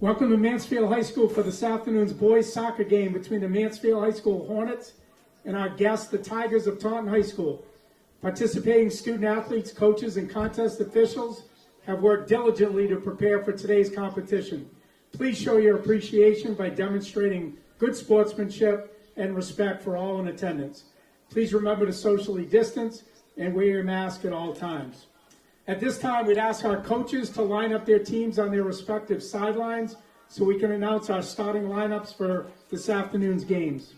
Welcome to Mansfield High School for this afternoon's boys soccer game between the Mansfield High School Hornets and our guests, the Tigers of Taunton High School. Participating student athletes, coaches, and contest officials have worked diligently to prepare for today's competition. Please show your appreciation by demonstrating good sportsmanship and respect for all in attendance. Please remember to socially distance and wear your mask at all times. At this time, we'd ask our coaches to line up their teams on their respective sidelines so we can announce our starting lineups for this afternoon's games.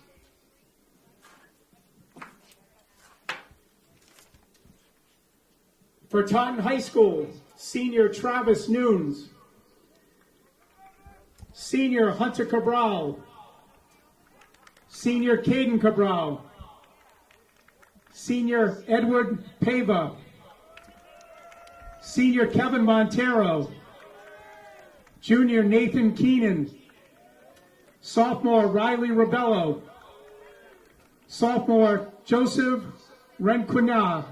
For Taunton High School, senior Travis Nunes, senior Hunter Cabral, senior Caden Cabral, senior Edward Pava, senior Kevin Montero, junior Nathan Keenan, sophomore Riley Rebello, sophomore Joseph Renquina,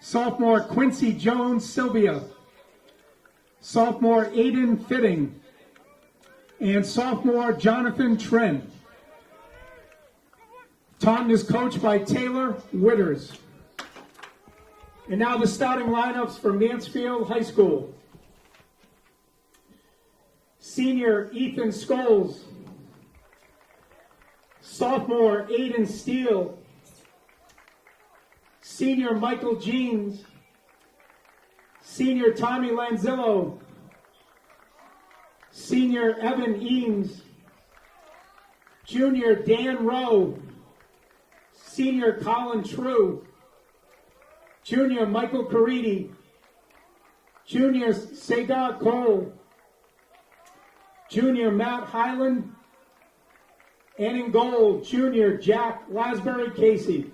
sophomore Quincy Jones Sylvia, sophomore Aiden Fitting, and sophomore Jonathan Trin. Taunton is coached by Taylor Witters. And now the starting lineups for Mansfield High School. Senior Ethan Scholes, sophomore Aiden Steele, senior Michael Jeans, senior Tommy Lanzillo, senior Evan Eames, junior Dan Rowe, senior Colin True, junior Michael Caridi, junior Sagar Cole, junior Matt Highland, and in goal, junior Jack Lasbury Casey.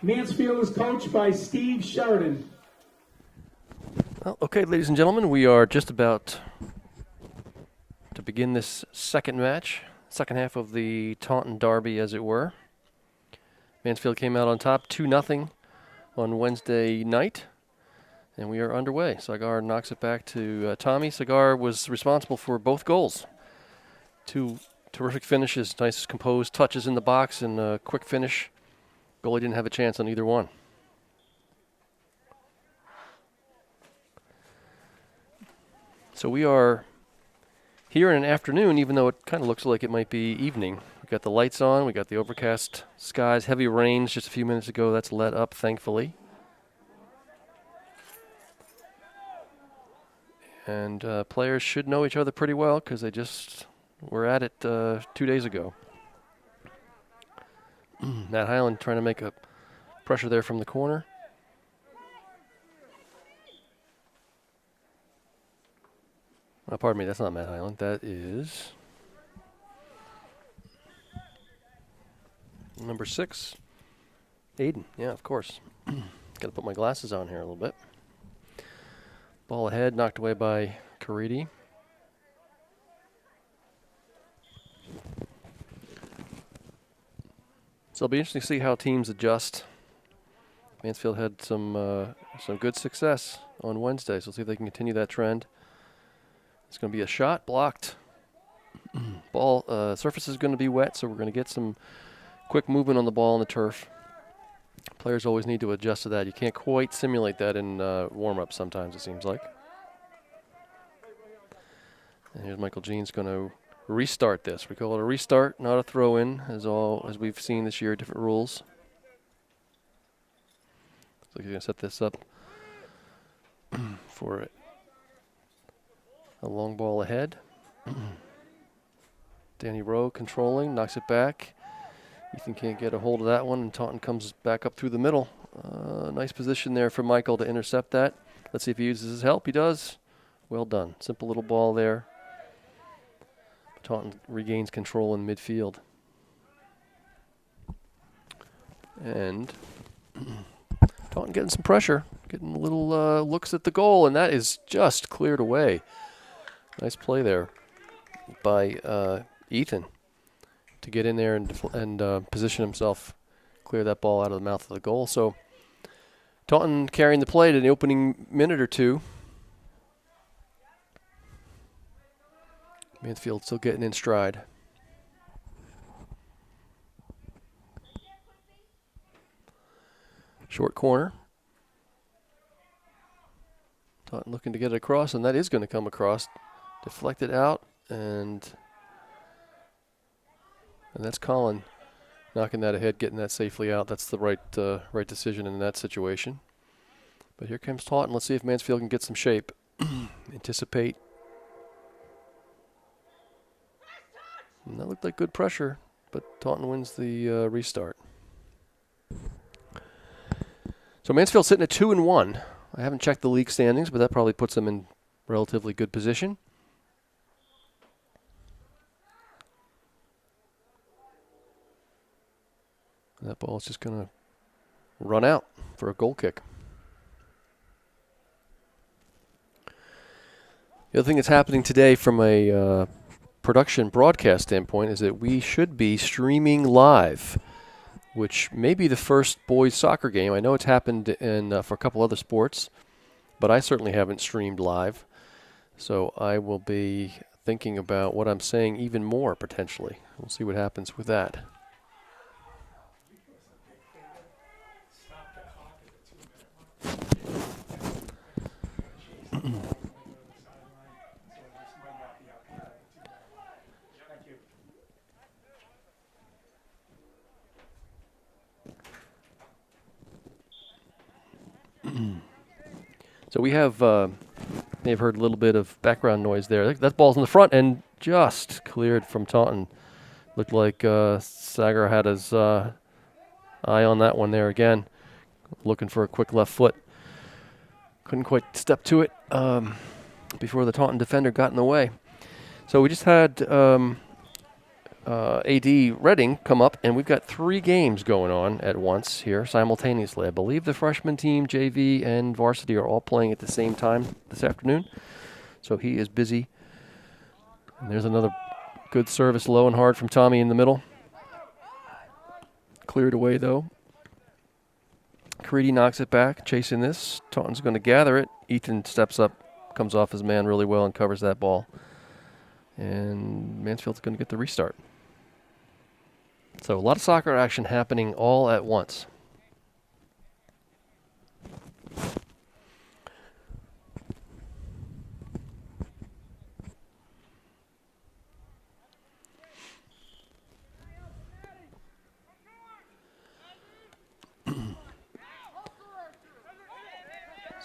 Mansfield is coached by Steve Sheridan. Well, okay, ladies and gentlemen, we are just about to begin this second match, second half of the Taunton Derby, as it were. Mansfield came out on top 2-0 on Wednesday night, and we are underway. Sagar knocks it back to Tommy. Sagar was responsible for both goals. Two terrific finishes, nice composed touches in the box, and a quick finish. Goalie didn't have a chance on either one. So we are here in an afternoon, even though it kind of looks like it might be evening. We've got the lights on, we got the overcast skies, heavy rains just a few minutes ago. That's let up, thankfully. And players should know each other pretty well because they just were at it 2 days ago. Matt Highland trying to make a pressure there from the corner. Pardon me, that's not Matt Highland. That is number 6, Aiden. Yeah, of course. Got to put my glasses on here a little bit. Ball ahead, knocked away by Caridi. So it'll be interesting to see how teams adjust. Mansfield had some good success on Wednesday, so we'll see if they can continue that trend. It's going to be a shot blocked. Ball surface is going to be wet, so we're going to get some quick movement on the ball on the turf. Players always need to adjust to that. You can't quite simulate that in warm-up sometimes, it seems like. And here's Michael Jean's going to restart this. We call it a restart, not a throw-in, as we've seen this year, different rules. So he's going to set this up for a long ball ahead. Danny Rowe controlling, knocks it back. Ethan can't get a hold of that one, and Taunton comes back up through the middle. Nice position there for Michael to intercept that. Let's see if he uses his help. He does. Well done. Simple little ball there. Taunton regains control in midfield. And Taunton getting some pressure, getting little looks at the goal, and that is just cleared away. Nice play there by Ethan to get in there and position himself, clear that ball out of the mouth of the goal. So Taunton carrying the play in the opening minute or two. Mansfield still getting in stride. Short corner. Taunton looking to get it across, and that is going to come across. Deflected out, and that's Colin knocking that ahead, getting that safely out. That's the right decision in that situation. But here comes Taunton. Let's see if Mansfield can get some shape. Anticipate. And that looked like good pressure, but Taunton wins the restart. So Mansfield sitting at 2-1. I haven't checked the league standings, but that probably puts them in relatively good position. That ball is just going to run out for a goal kick. The other thing that's happening today from a production broadcast standpoint is that we should be streaming live, which may be the first boys soccer game. I know it's happened for a couple other sports, but I certainly haven't streamed live. So I will be thinking about what I'm saying even more potentially. We'll see what happens with that. So we have, may have heard a little bit of background noise there. That ball's in the front and just cleared from Taunton. Looked like Sagar had his eye on that one there again, looking for a quick left foot. Couldn't quite step to it before the Taunton defender got in the way. So we just had AD Redding come up, and we've got 3 games going on at once here simultaneously. I believe the freshman team, JV, and varsity are all playing at the same time this afternoon. So he is busy. And there's another good service, low and hard from Tommy in the middle. Cleared away, though. Creedy knocks it back, chasing this. Taunton's going to gather it. Ethan steps up, comes off his man really well, and covers that ball. And Mansfield's going to get the restart. So a lot of soccer action happening all at once.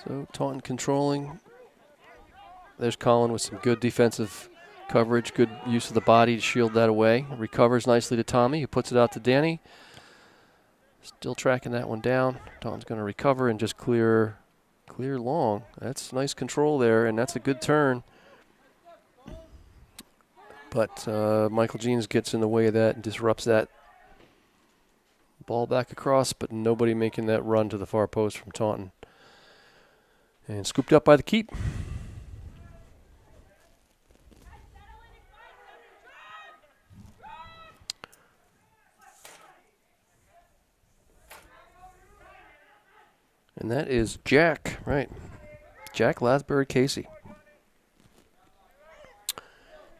So Taunton controlling. There's Colin with some good defensive coverage, good use of the body to shield that away. Recovers nicely to Tommy, who puts it out to Danny. Still tracking that one down. Taunton's going to recover and just clear long. That's nice control there, and that's a good turn. But Michael Jeans gets in the way of that and disrupts that. Ball back across, but nobody making that run to the far post from Taunton. And scooped up by the keep. And that is Jack, right? Jack Lasbury Casey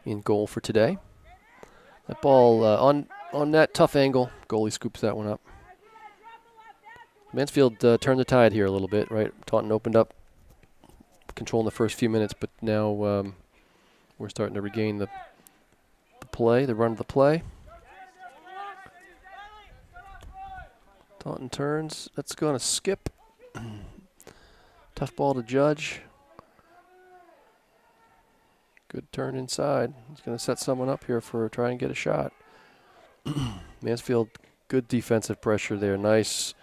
in goal for today. That ball on that tough angle, goalie scoops that one up. Mansfield turned the tide here a little bit, right? Taunton opened up, controlling the first few minutes, but now we're starting to regain the play, the run of the play. Taunton turns. That's going to skip. Tough ball to Judge. Good turn inside. He's going to set someone up here for try and get a shot. Mansfield, good defensive pressure there. Nice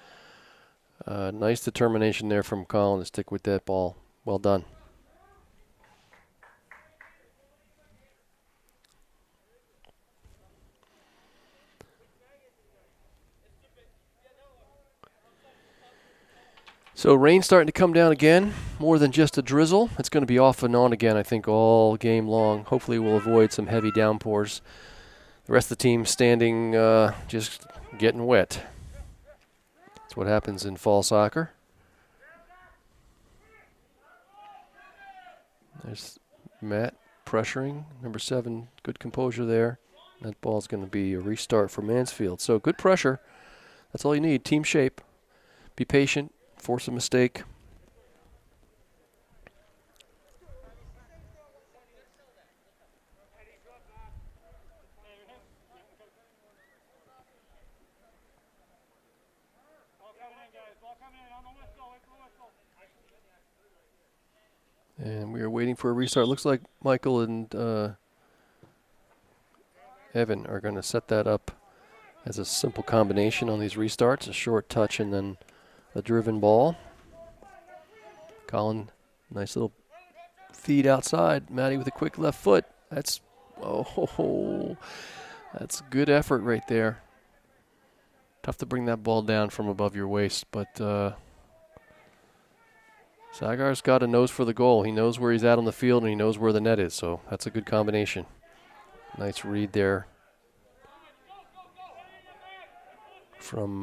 determination there from Colin to stick with that ball. Well done. So rain's starting to come down again, more than just a drizzle. It's going to be off and on again, I think, all game long. Hopefully we'll avoid some heavy downpours. The rest of the team standing just getting wet. That's what happens in fall soccer. There's Matt pressuring. Number 7, good composure there. That ball's going to be a restart for Mansfield. So good pressure. That's all you need. Team shape. Be patient. Force a mistake. And we are waiting for a restart. Looks like Michael and Evan are going to set that up as a simple combination on these restarts. A short touch and then a driven ball. Colin, nice little feed outside. Matty with a quick left foot. That's good effort right there. Tough to bring that ball down from above your waist, but Sagar's got a nose for the goal. He knows where he's at on the field and he knows where the net is, so that's a good combination. Nice read there from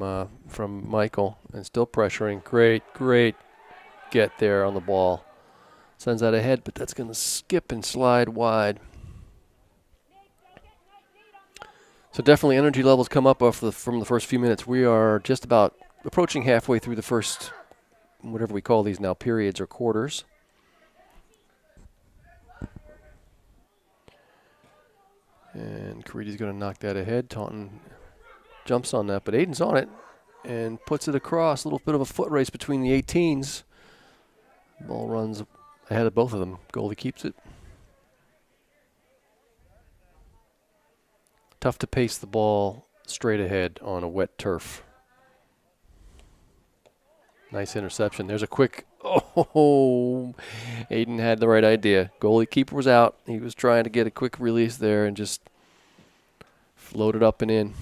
Michael, and still pressuring. Great get there on the ball. Sends that ahead, but that's going to skip and slide wide. So definitely energy levels come up from the first few minutes. We are just about approaching halfway through the first, whatever we call these now, periods or quarters. And Caridi's going to knock that ahead. Taunton jumps on that, but Aiden's on it and puts it across. A little bit of a foot race between the 18s. Ball runs ahead of both of them. Goalie keeps it. Tough to pace the ball straight ahead on a wet turf. Nice interception. There's a quick, Aiden had the right idea. Goalie keeper was out. He was trying to get a quick release there and just floated up and in.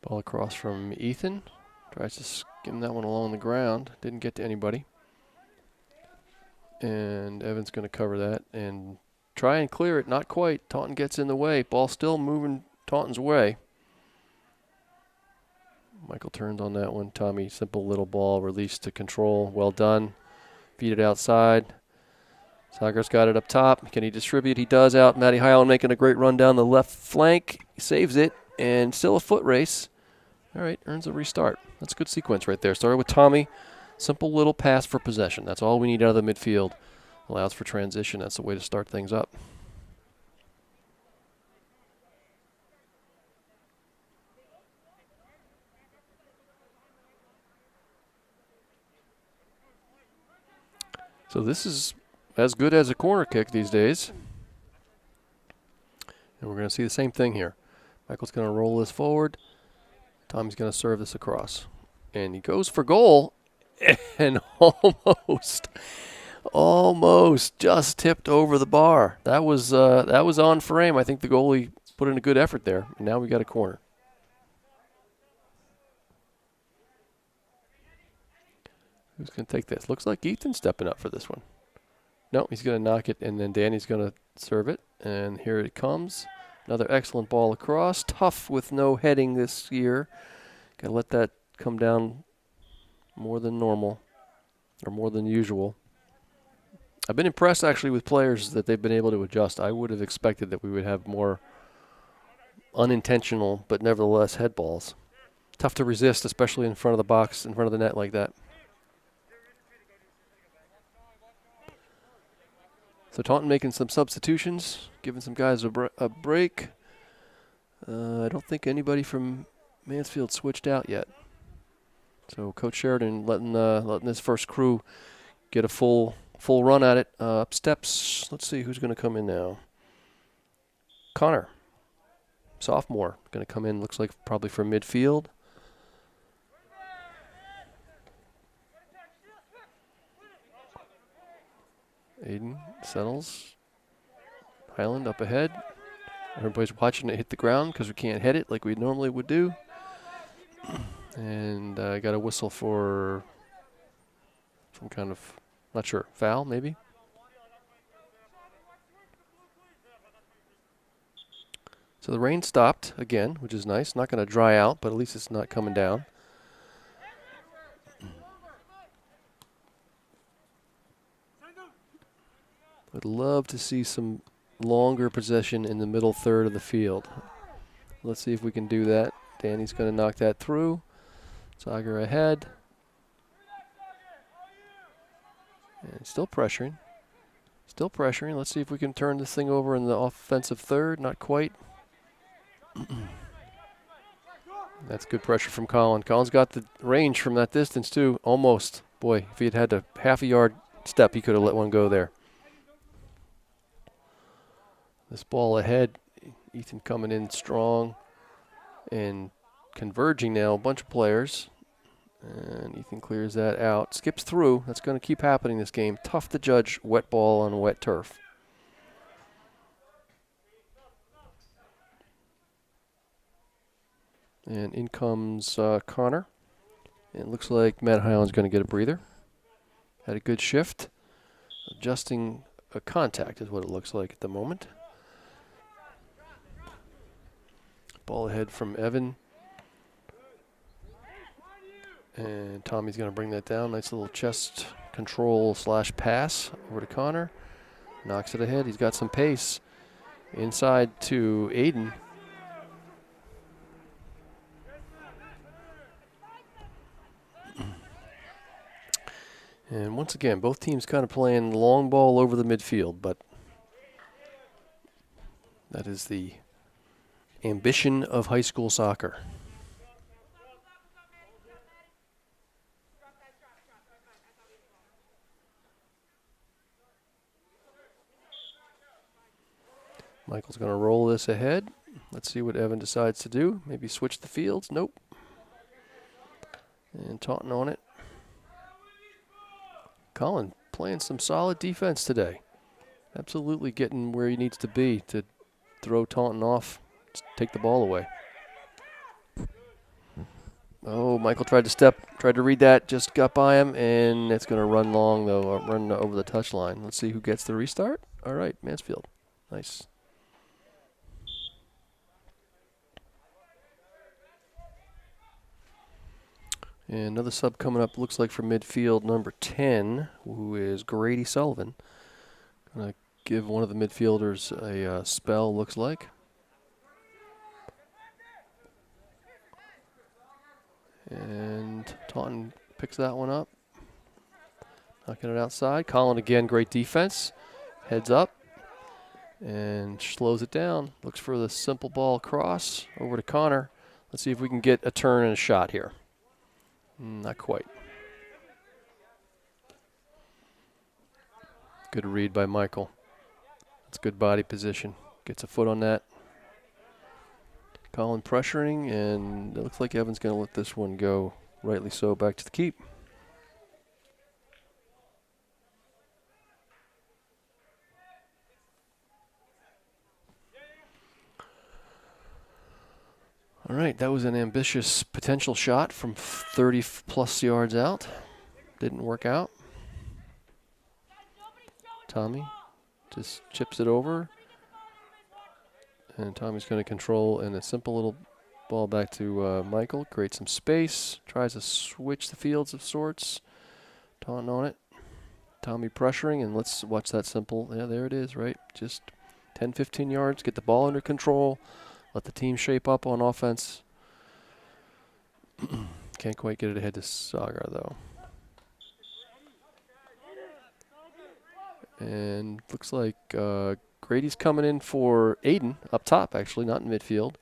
Ball across from Ethan. Tries to skim that one along the ground. Didn't get to anybody. And Evan's going to cover that and try and clear it. Not quite. Taunton gets in the way. Ball still moving Taunton's way. Michael turns on that one. Tommy, simple little ball. Release to control. Well done. Feed it outside. Sagar's got it up top. Can he distribute? He does out. Matty Highland making a great run down the left flank. He saves it. And still a foot race. All right, earns a restart. That's a good sequence right there. Started with Tommy. Simple little pass for possession. That's all we need out of the midfield. Allows for transition. That's the way to start things up. So this is as good as a corner kick these days. And we're going to see the same thing here. Michael's going to roll this forward. Tommy's going to serve this across. And he goes for goal and almost just tipped over the bar. That was on frame. I think the goalie put in a good effort there. And now we got a corner. Who's going to take this? Looks like Ethan's stepping up for this one. No, he's going to knock it, and then Danny's going to serve it. And here it comes. Another excellent ball across. Tough with no heading this year. Got to let that come down more than normal or more than usual. I've been impressed actually with players that they've been able to adjust. I would have expected that we would have more unintentional but nevertheless head balls. Tough to resist, especially in front of the box, in front of the net like that. So Taunton making some substitutions, giving some guys a break. I don't think anybody from Mansfield switched out yet. So Coach Sheridan letting his first crew get a full run at it. Up steps. Let's see who's going to come in now. Connor, sophomore, going to come in. Looks like probably from midfield. Aiden settles. Highland up ahead. Everybody's watching it hit the ground because we can't hit it like we normally would do. And I got a whistle for some kind of Not sure. Foul, maybe? So the rain stopped again, which is nice. Not going to dry out, but at least it's not coming down. I'd love to see some longer possession in the middle third of the field. Let's see if we can do that. Danny's going to knock that through. Sager ahead. And still pressuring. Still pressuring. Let's see if we can turn this thing over in the offensive third. Not quite. That's good pressure from Colin. Colin's got the range from that distance, too. Almost. Boy, if he had had a half a yard step, he could have let one go there. This ball ahead. Ethan coming in strong and converging now. A bunch of players. And Ethan clears that out. Skips through. That's going to keep happening this game. Tough to judge wet ball on wet turf. And in comes Connor. And it looks like Matt Highland's going to get a breather. Had a good shift. Adjusting a contact is what it looks like at the moment. Ball ahead from Evan. And Tommy's going to bring that down. Nice little chest control / pass over to Connor. Knocks it ahead. He's got some pace. Inside to Aiden. And once again, both teams kind of playing long ball over the midfield, but that is the ambition of high school soccer. Michael's going to roll this ahead. Let's see what Evan decides to do. Maybe switch the fields. Nope. And Taunton on it. Colin playing some solid defense today. Absolutely getting where he needs to be to throw Taunton off, take the ball away. Oh, Michael tried to read that, just got by him, and it's going to run long, though, run over the touchline. Let's see who gets the restart. All right, Mansfield. Nice. And another sub coming up, looks like for midfield, number 10, who is Grady Sullivan. Going to give one of the midfielders a spell, looks like. And Taunton picks that one up. Knocking it outside. Colin again, great defense. Heads up and slows it down. Looks for the simple ball across over to Connor. Let's see if we can get a turn and a shot here. Not quite. Good read by Michael. That's good body position. Gets a foot on that. Colin pressuring, and it looks like Evan's going to let this one go. Rightly so, back to the keep. All right, that was an ambitious potential shot from 30-plus yards out. Didn't work out. Tommy just chips it over. And Tommy's going to control, and a simple little ball back to Michael. Creates some space. Tries to switch the fields of sorts. Taunton on it. Tommy pressuring, and let's watch that simple. Yeah, there it is, right? Just 10, 15 yards. Get the ball under control. Let the team shape up on offense. Can't quite get it ahead to Sagar, though. And looks like Grady's coming in for Aiden up top, actually, not in midfield.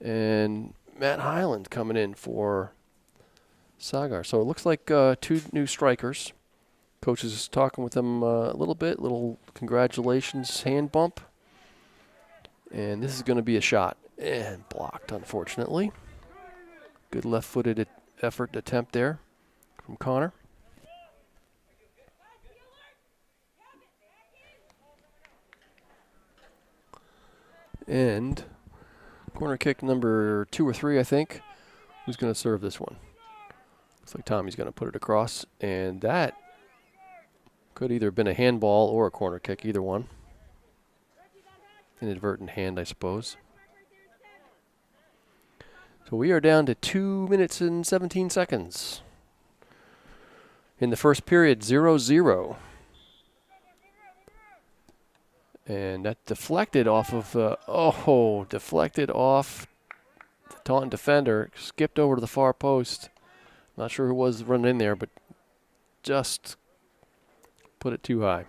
And Matt Highland coming in for Sagar. So it looks like two new strikers. Coach is talking with them a little bit, little congratulations hand bump. And this is going to be a shot. And blocked, unfortunately. Good left-footed attempt there from Connor. And corner kick number 2 or 3, I think. Who's going to serve this one? Looks like Tommy's going to put it across. And that Could either have been a handball or a corner kick, either one. Inadvertent hand, I suppose. So we are down to 2 minutes and 17 seconds. In the first period, 0-0. And that deflected off of, deflected off the Taunton defender. Skipped over to the far post. Not sure who was running in there, but just put it too high.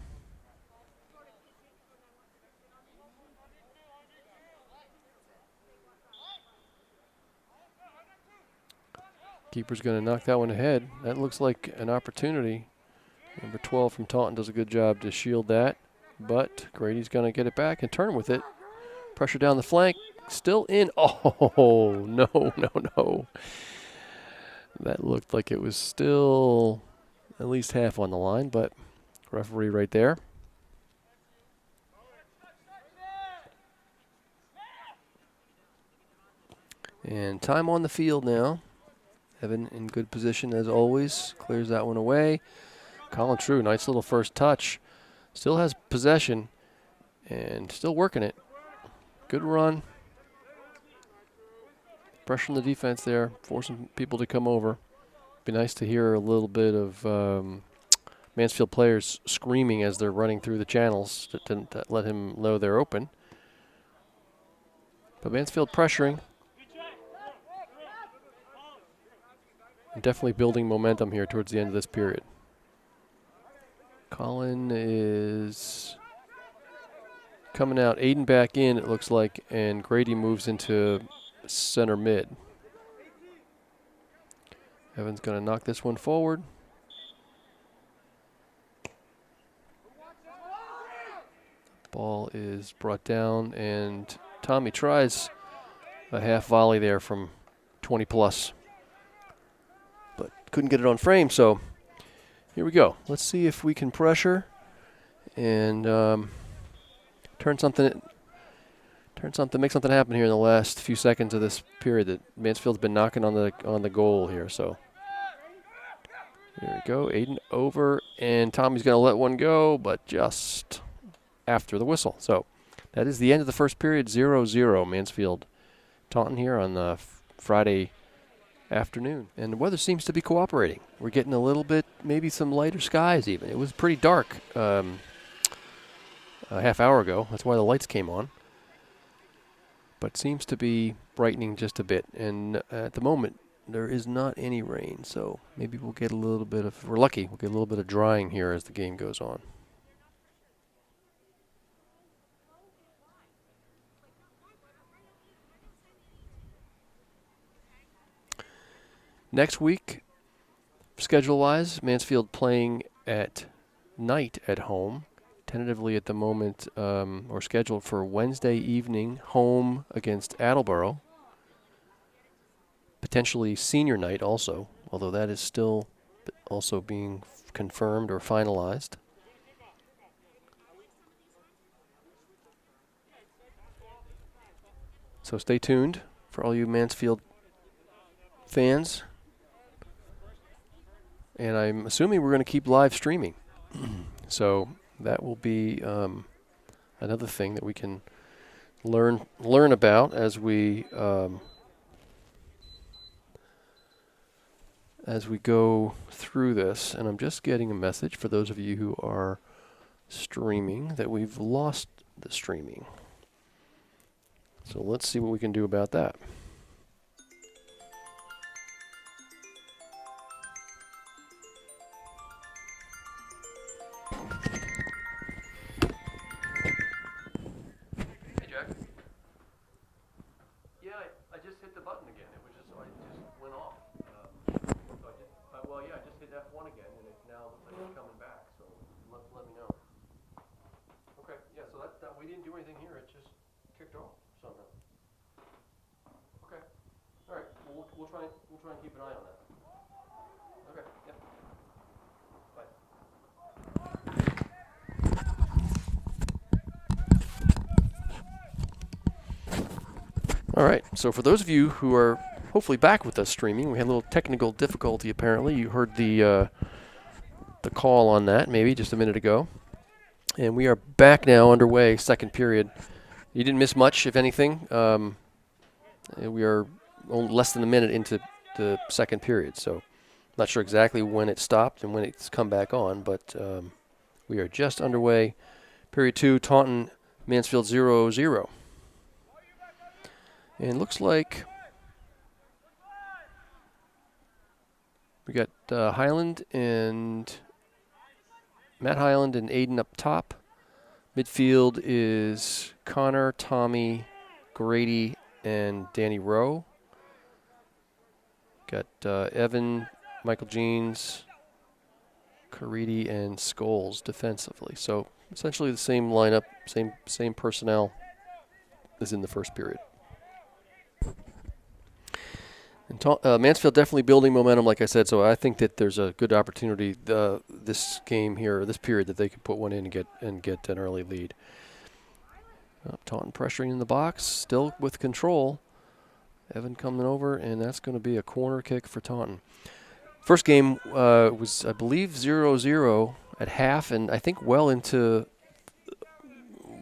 Keeper's going to knock that one ahead. That looks like an opportunity. Number 12 from Taunton does a good job to shield that. But Grady's going to get it back and turn with it. Pressure down the flank. Still in. Oh, no. That looked like it was still at least half on the line, but referee right there. And time on the field now. Evan in good position as always. Clears that one away. Colin True, nice little first touch. Still has possession and still working it. Good run. Pressure on the defense there, forcing people to come over. Be nice to hear a little bit of Mansfield players screaming as they're running through the channels that didn't let him know they're open. But Mansfield pressuring. And definitely building momentum here towards the end of this period. Colin is coming out. Aiden back in, it looks like, and Grady moves into center mid. Evan's going to knock this one forward. Ball is brought down, and Tommy tries a half volley there from 20 plus, but couldn't get it on frame, so here we go. Let's see if we can pressure and make something happen here in the last few seconds of this period. That Mansfield's been knocking on the goal here. So here we go. Aiden over, and Tommy's going to let one go, but just after the whistle. So that is the end of the first period. 0-0 Mansfield Taunton here on the Friday afternoon, and the weather seems to be cooperating. We're getting a little bit, maybe some lighter skies even. It was pretty dark a half hour ago. That's why the lights came on. But seems to be brightening just a bit. And at the moment, there is not any rain. So maybe we'll get a little bit of, if we're lucky, we'll get a little bit of drying here as the game goes on. Next week, schedule-wise, Mansfield playing at night at home. Tentatively at the moment, or scheduled for Wednesday evening, home against Attleboro. Potentially senior night also, although that is still also being confirmed or finalized. So stay tuned for all you Mansfield fans. And I'm assuming we're going to keep live streaming. So that will be another thing that we can learn about as we go through this. And I'm just getting a message for those of you who are streaming that we've lost the streaming. So let's see what we can do about that. We'll try and keep an eye on that. Okay, yep. Bye. All right, so for those of you who are hopefully back with us streaming, we had a little technical difficulty apparently. You heard the the call on that maybe just a minute ago. And we are back now underway, second period. You didn't miss much, if anything. We are only less than a minute into the second period, so not sure exactly when it stopped and when it's come back on, but we are just underway. Period 2, Taunton, Mansfield 0-0. And looks like we got Highland and Matt Highland and Aiden up top. Midfield is Connor, Tommy, Grady, and Danny Rowe. Got Evan, Michael Jeans, Caridi, and Scholes defensively. So essentially the same lineup, same personnel as in the first period. And Mansfield definitely building momentum, like I said, so I think that there's a good opportunity this game here, this period, that they could put one in and get an early lead. Taunton pressuring in the box, still with control. Evan coming over, and that's going to be a corner kick for Taunton. First game was, I believe, 0-0 at half, and I think well into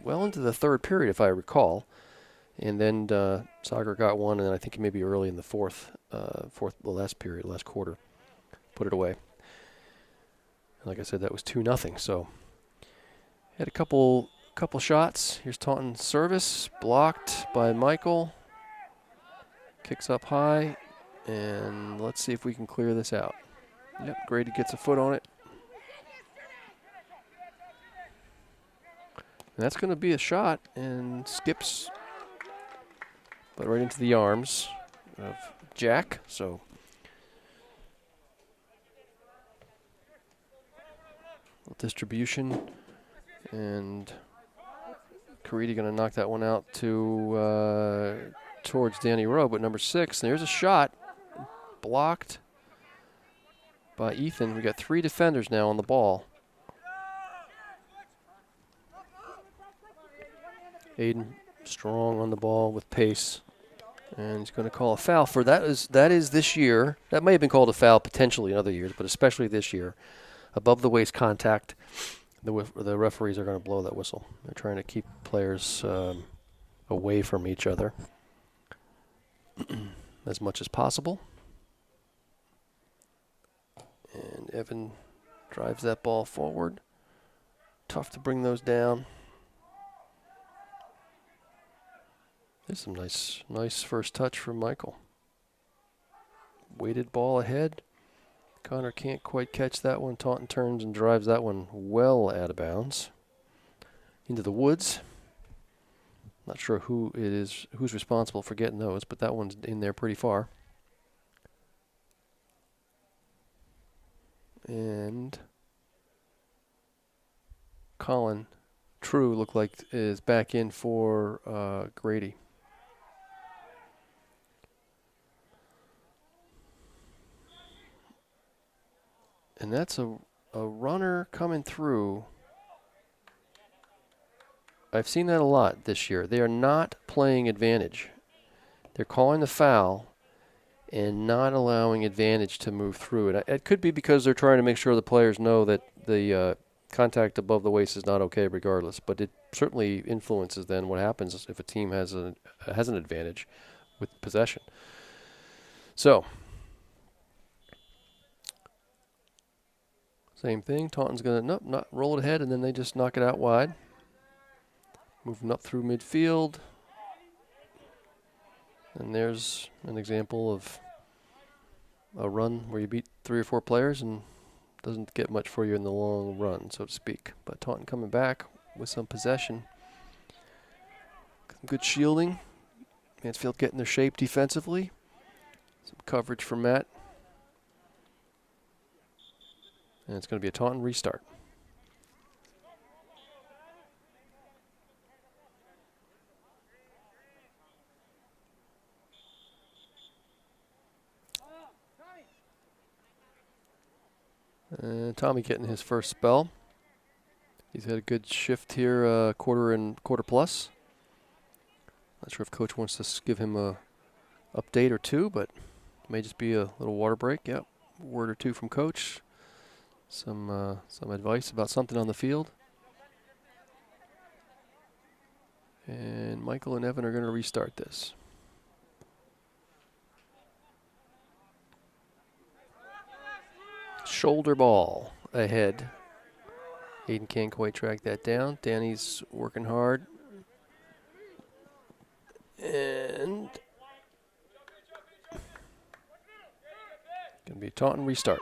the third period, if I recall. And then Sagar got one, and I think maybe early in the the last period, last quarter, put it away. Like I said, that was 2-0. So had a couple shots. Here's Taunton's service, blocked by Michael. Kicks up high, and let's see if we can clear this out. Yep, Grady gets a foot on it. And that's going to be a shot, and skips, but right into the arms of Jack. So distribution, and Caridi going to knock that one out to towards Danny Rowe, but number 6. And there's a shot blocked by Ethan. We got 3 defenders now on the ball. Aiden strong on the ball with pace, and he's going to call a foul for that is this year. That may have been called a foul potentially in other years, but especially this year. Above the waist contact, the referees are going to blow that whistle. They're trying to keep players away from each other as much as possible. And Evan drives that ball forward. Tough to bring those down. There's some nice first touch from Michael. Weighted ball ahead. Connor can't quite catch that one. Taunton turns and drives that one well out of bounds into the woods. Not sure who's responsible for getting those, but that one's in there pretty far. And Colin True looked like is back in for Grady. And that's a runner coming through. I've seen that a lot this year. They are not playing advantage. They're calling the foul and not allowing advantage to move through. And it could be because they're trying to make sure the players know that the contact above the waist is not okay regardless. But it certainly influences then what happens if a team has an advantage with possession. So same thing. Taunton's going to not roll it ahead, and then they just knock it out wide. Moving up through midfield. And there's an example of a run where you beat 3 or 4 players and doesn't get much for you in the long run, so to speak. But Taunton coming back with some possession. Some good shielding. Mansfield getting their shape defensively. Some coverage from Matt. And it's going to be a Taunton restart. Tommy getting his first spell. He's had a good shift here, quarter plus. Not sure if coach wants to give him a update or two, but it may just be a little water break. Yep, word or two from coach. some advice about something on the field. And Michael and Evan are going to restart this. Shoulder ball ahead. Aiden can't quite track that down. Danny's working hard. And going to be a Taunton restart.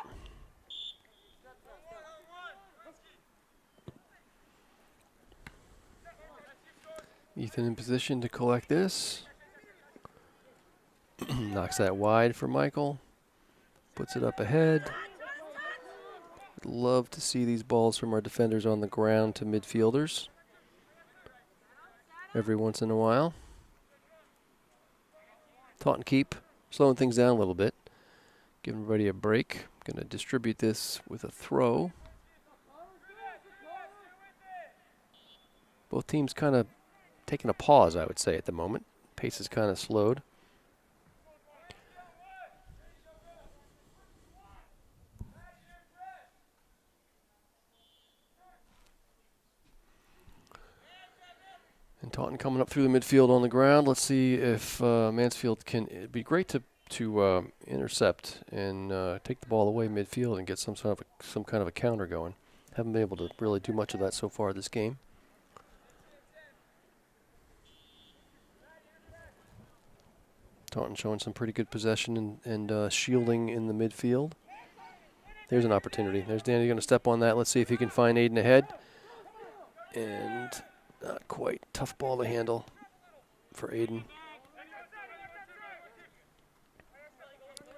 Ethan in position to collect this. Knocks that wide for Michael. Puts it up ahead. Would love to see these balls from our defenders on the ground to midfielders every once in a while. Taunton keep, slowing things down a little bit. Give everybody a break. Going to distribute this with a throw. Both teams kind of taking a pause, I would say, at the moment. Pace is kind of slowed. And Taunton coming up through the midfield on the ground. Let's see if Mansfield can. It'd be great to intercept and take the ball away midfield and get some kind of a counter going. Haven't been able to really do much of that so far this game. Taunton showing some pretty good possession and shielding in the midfield. There's an opportunity. There's Danny going to step on that. Let's see if he can find Aiden ahead. And not quite. Tough ball to handle for Aiden.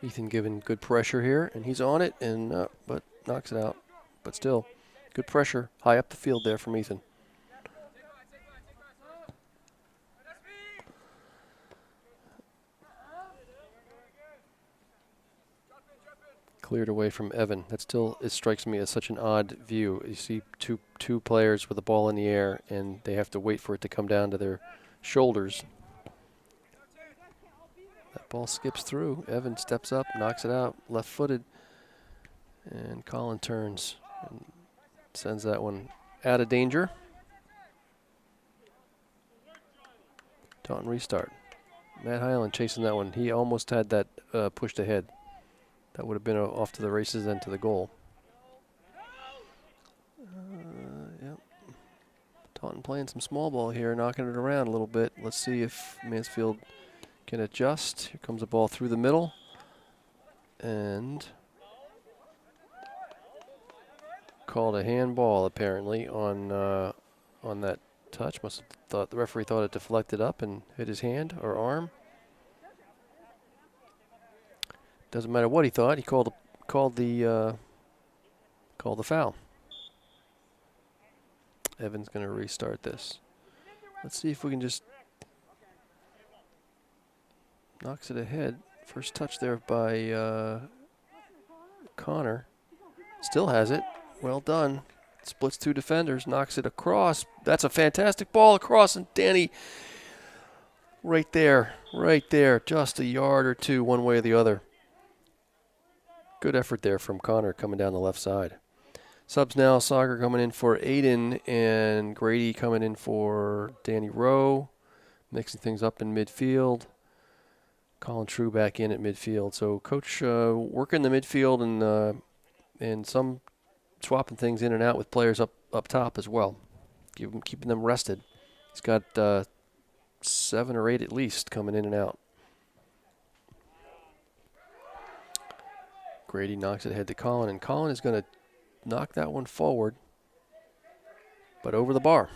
Ethan giving good pressure here, and he's on it, and but knocks it out. But still, good pressure high up the field there from Ethan. Cleared away from Evan. That still strikes me as such an odd view. You see two players with the ball in the air, and they have to wait for it to come down to their shoulders. That ball skips through. Evan steps up, knocks it out, left-footed, and Colin turns and sends that one out of danger. Taunton restart. Matt Hyland chasing that one. He almost had that pushed ahead. That would have been off to the races and to the goal. Yep. Taunton playing some small ball here, knocking it around a little bit. Let's see if Mansfield can adjust. Here comes a ball through the middle. And called a handball apparently on that touch. Must have thought the referee thought it deflected up and hit his hand or arm. Doesn't matter what he thought. He called the foul. Evan's going to restart this. Let's see if we can just knocks it ahead. First touch there by Connor. Still has it. Well done. Splits two defenders. Knocks it across. That's a fantastic ball across, and Danny right there. Just a yard or two one way or the other. Good effort there from Connor coming down the left side. Subs now, Sager coming in for Aiden and Grady coming in for Danny Rowe. Mixing things up in midfield. Colin True back in at midfield. So coach working the midfield and some swapping things in and out with players up top as well. Keeping them rested. He's got 7 or 8 at least coming in and out. Grady knocks it ahead to Colin, and Colin is going to knock that one forward, but over the bar.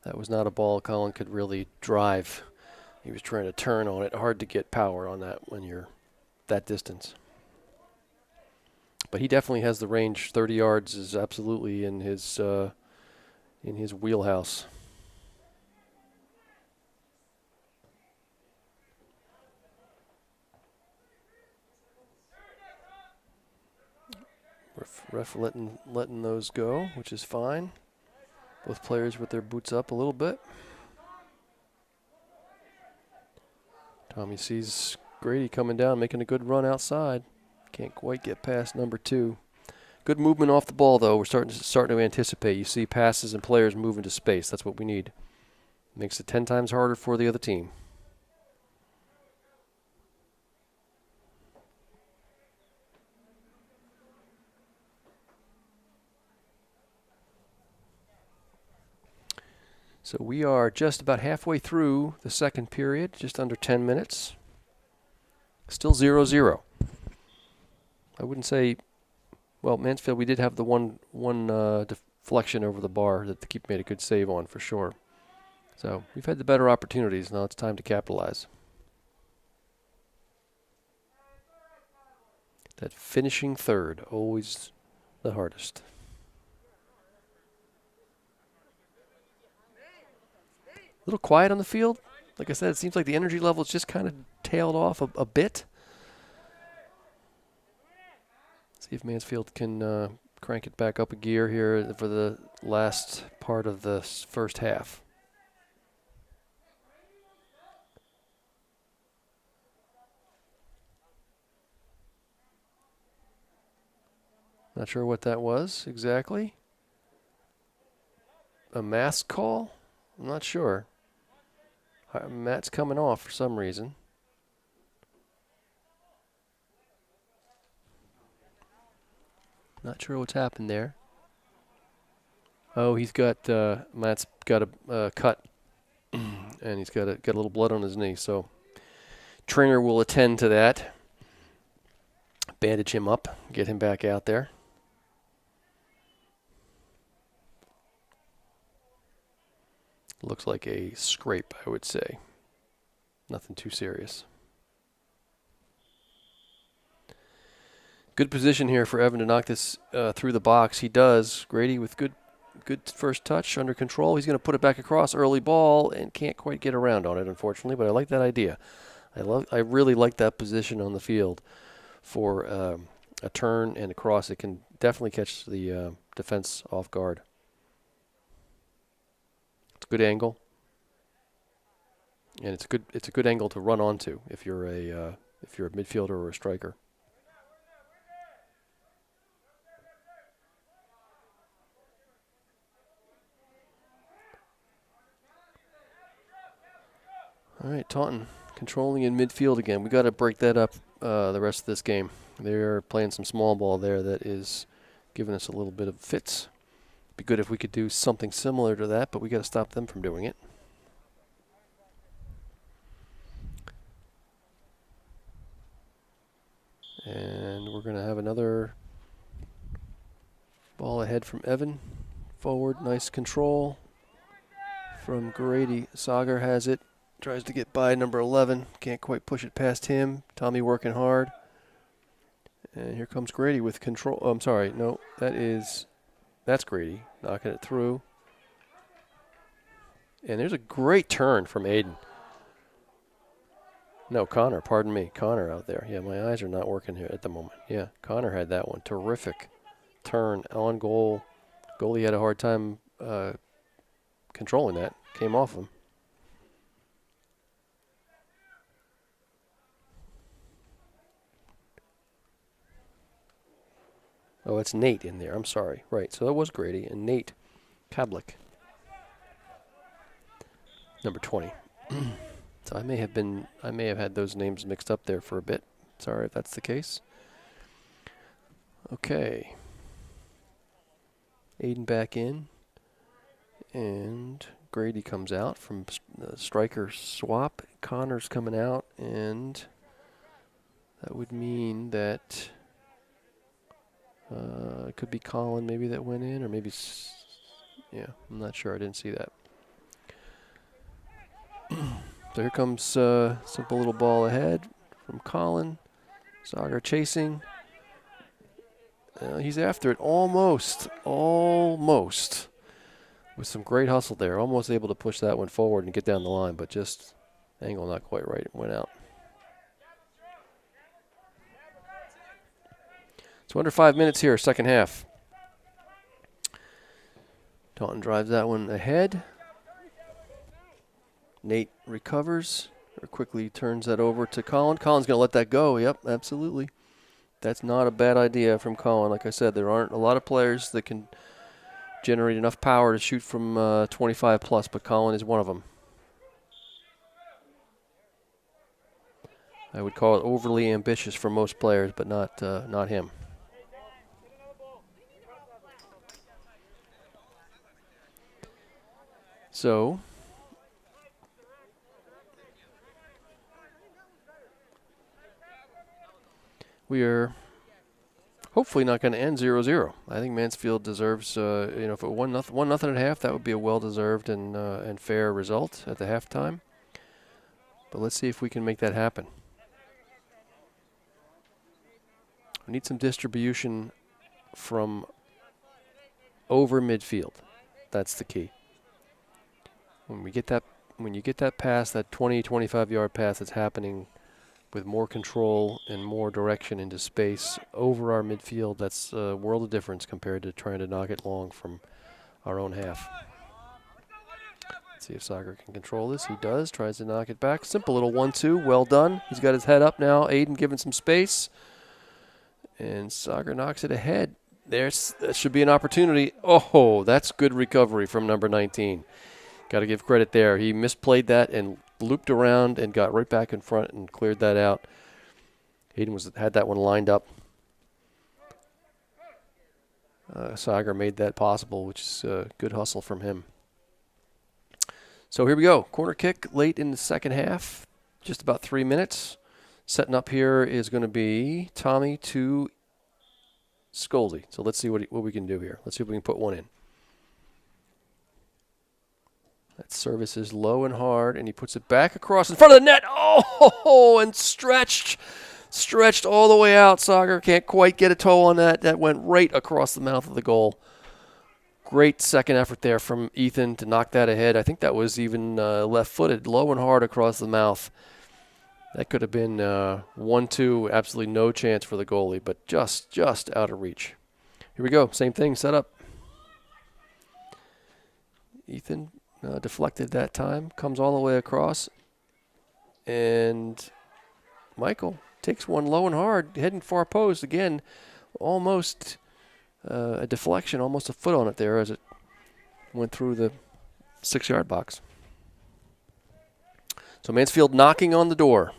That was not a ball Colin could really drive. He was trying to turn on it. Hard to get power on that when you're that distance. But he definitely has the range. 30 yards is absolutely in his wheelhouse. Ref letting those go, which is fine. Both players with their boots up a little bit. Tommy sees Grady coming down, making a good run outside. Can't quite get past number 2. Good movement off the ball, though. We're starting to anticipate. You see passes and players move into space. That's what we need. Makes it 10 times harder for the other team. So we are just about halfway through the second period, just under 10 minutes. Still 0-0. I wouldn't say, well, Mansfield, we did have the one deflection over the bar that the keeper made a good save on for sure. So we've had the better opportunities. Now it's time to capitalize. That finishing third, always the hardest. A little quiet on the field. Like I said, it seems like the energy level's just kind of tailed off a bit. See if Mansfield can crank it back up a gear here for the last part of the first half. Not sure what that was exactly. A mask call? I'm not sure. Matt's coming off for some reason. Not sure what's happened there. Oh, he's got Matt's got a cut, and he's got a little blood on his knee. So trainer will attend to that. Bandage him up, get him back out there. Looks like a scrape, I would say. Nothing too serious. Good position here for Evan to knock this through the box. He does. Grady with good first touch, under control. He's going to put it back across, early ball, and can't quite get around on it, unfortunately. But I like that idea. I really like that position on the field for a turn and a cross. It can definitely catch the defense off guard. It's a good angle, and it's a good angle to run onto if you're a midfielder or a striker. All right, Taunton controlling in midfield again. We got to break that up the rest of this game. They're playing some small ball there that is giving us a little bit of fits. Be good if we could do something similar to that, but we got to stop them from doing it. And we're going to have another ball ahead from Evan. Forward, nice control from Grady. Sagar has it. Tries to get by number 11. Can't quite push it past him. Tommy working hard. And here comes Grady with control. Oh, I'm sorry. No, that's Grady knocking it through. And there's a great turn from Aiden. No, Connor, pardon me. Connor out there. Yeah, my eyes are not working here at the moment. Yeah, Connor had that one. Terrific turn on goal. Goalie had a hard time controlling that. Came off him. Oh, it's Nate in there. I'm sorry. Right, so that was Grady and Nate Kablik, number 20. So I may have had those names mixed up there for a bit. Sorry if that's the case. Okay. Aiden back in, and Grady comes out from the striker swap. Connor's coming out, and that would mean that it could be Colin maybe that went in, or maybe, yeah, I'm not sure. I didn't see that. So here comes simple little ball ahead from Colin. Sagar chasing. He's after it almost. With some great hustle there. Almost able to push that one forward and get down the line, but just angle not quite right. It went out. So under 5 minutes here, second half. Taunton drives that one ahead. Nate recovers, or quickly turns that over to Colin. Colin's going to let that go. Yep, absolutely. That's not a bad idea from Colin. Like I said, there aren't a lot of players that can generate enough power to shoot from 25 plus, but Colin is one of them. I would call it overly ambitious for most players, but not him. So we are hopefully not going to end 0-0. I think Mansfield deserves, if it were 1-0 at half, that would be a well-deserved and fair result at the halftime. But let's see if we can make that happen. We need some distribution from over midfield. That's the key. When you get that pass, that 20, 25-yard pass that's happening with more control and more direction into space over our midfield, that's a world of difference compared to trying to knock it long from our own half. Let's see if Sagar can control this. He does. Tries to knock it back. Simple little 1-2. Well done. He's got his head up now. Aiden giving some space. And Sagar knocks it ahead. That should be an opportunity. Oh, that's good recovery from number 19. Got to give credit there. He misplayed that and looped around and got right back in front and cleared that out. Hayden had that one lined up. Sagar made that possible, which is good hustle from him. So here we go. Corner kick late in the second half. Just about 3 minutes. Setting up here is going to be Tommy to Scoldy. So let's see what we can do here. Let's see if we can put one in. That service is low and hard, and he puts it back across in front of the net. Oh, and stretched all the way out. Sagar can't quite get a toe on that. That went right across the mouth of the goal. Great second effort there from Ethan to knock that ahead. I think that was even left-footed, low and hard across the mouth. That could have been 1-2, absolutely no chance for the goalie, but just out of reach. Here we go, same thing, set up. Ethan deflected that time, comes all the way across, and Michael takes one low and hard, heading far post again, almost a deflection, almost a foot on it there as it went through the 6-yard box. So Mansfield knocking on the door.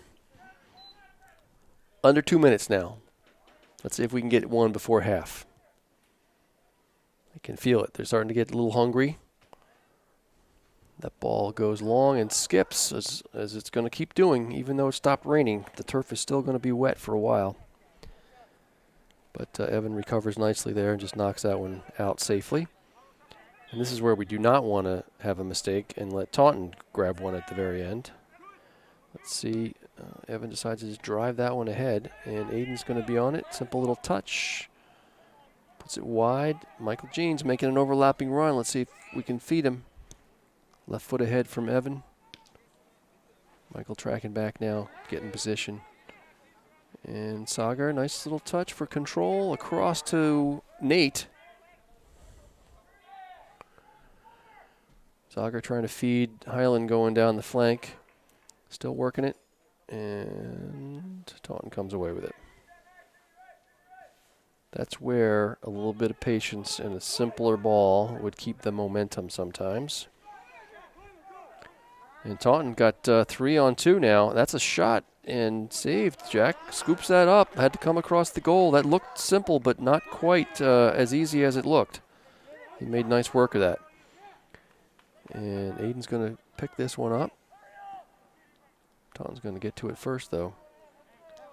Under 2 minutes now. Let's see if we can get one before half. I can feel it. They're starting to get a little hungry. That ball goes long and skips as it's going to keep doing. Even though it stopped raining, the turf is still going to be wet for a while. But Evan recovers nicely there and just knocks that one out safely. And this is where we do not want to have a mistake and let Taunton grab one at the very end. Let's see. Evan decides to just drive that one ahead, and Aiden's going to be on it. Simple little touch. Puts it wide. Michael Jeans making an overlapping run. Let's see if we can feed him. Left foot ahead from Evan. Michael tracking back now, getting position. And Sagar, nice little touch for control across to Nate. Sagar trying to feed Highland going down the flank. Still working it. And Taunton comes away with it. That's where a little bit of patience and a simpler ball would keep the momentum sometimes. And Taunton got 3-on-2 now. That's a shot and saved. Jack scoops that up. Had to come across the goal. That looked simple, but not quite as easy as it looked. He made nice work of that. And Aiden's going to pick this one up. Taunton's going to get to it first, though.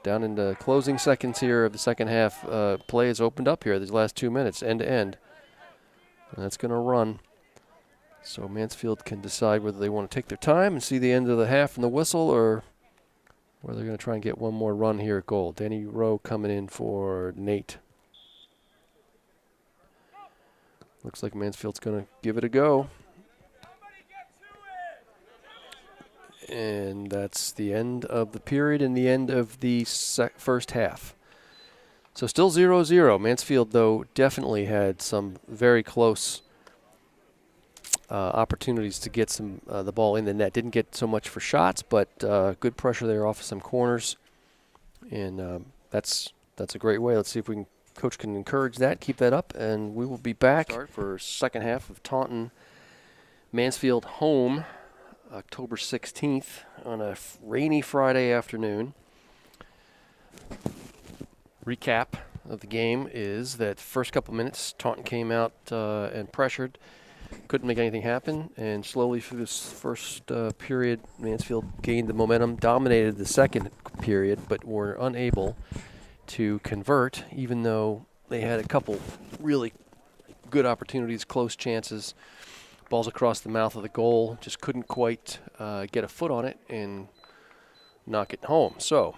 Down in the closing seconds here of the second half, play has opened up here these last 2 minutes, end to end. And that's going to run. So Mansfield can decide whether they want to take their time and see the end of the half and the whistle, or whether they're going to try and get one more run here at goal. Danny Rowe coming in for Nate. Looks like Mansfield's going to give it a go. And that's the end of the period and the end of the first half. So still 0-0. Mansfield, though, definitely had some very close opportunities to get some the ball in the net. Didn't get so much for shots, but good pressure there off of some corners. And that's That's a great way. Let's see if Coach can encourage that, keep that up, and we will be back for second half of Taunton Mansfield home, October 16th on a rainy Friday afternoon. Recap of the game is that first couple minutes, Taunton came out and pressured, couldn't make anything happen, and slowly through this first period, Mansfield gained the momentum, dominated the second period, but were unable to convert, even though they had a couple really good opportunities, close chances, balls across the mouth of the goal, just couldn't quite get a foot on it and knock it home. So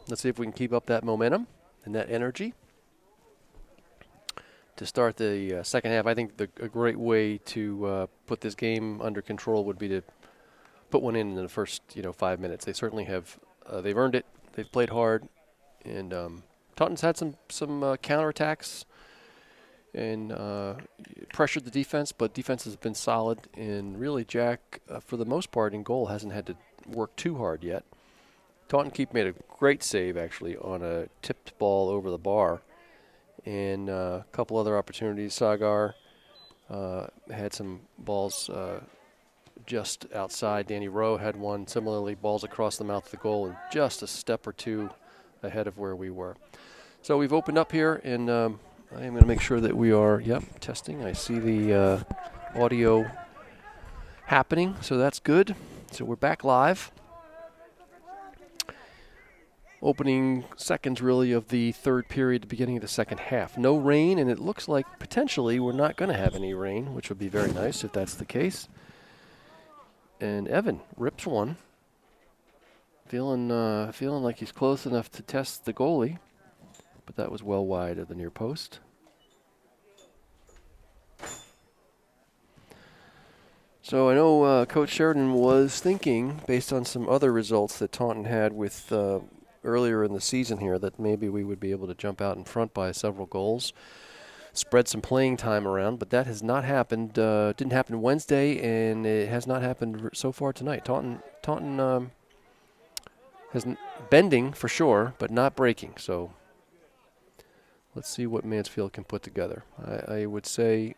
let's see if we can keep up that momentum and that energy to start the second half. I think a great way to put this game under control would be to put one in the first 5 minutes. They certainly have. They've earned it. They've played hard, and Taunton's had some counterattacks and pressured the defense, but defense has been solid. And really, Jack, for the most part, in goal hasn't had to work too hard yet. Taunton Keep made a great save, actually, on a tipped ball over the bar. And a couple other opportunities. Sagar had some balls just outside. Danny Rowe had one. Similarly, balls across the mouth of the goal and just a step or two ahead of where we were. So we've opened up here, and I am going to make sure that we are, testing. I see the audio happening, so that's good. So we're back live. Opening seconds, really, of the third period, the beginning of the second half. No rain, and it looks like potentially we're not going to have any rain, which would be very nice if that's the case. And Evan rips one. Feeling like he's close enough to test the goalie, but that was well wide of the near post. So I know Coach Sheridan was thinking, based on some other results that Taunton had with earlier in the season here, that maybe we would be able to jump out in front by several goals, spread some playing time around, but that has not happened. Didn't happen Wednesday, and it has not happened so far tonight. Taunton has bending for sure, but not breaking. So let's see what Mansfield can put together. I would say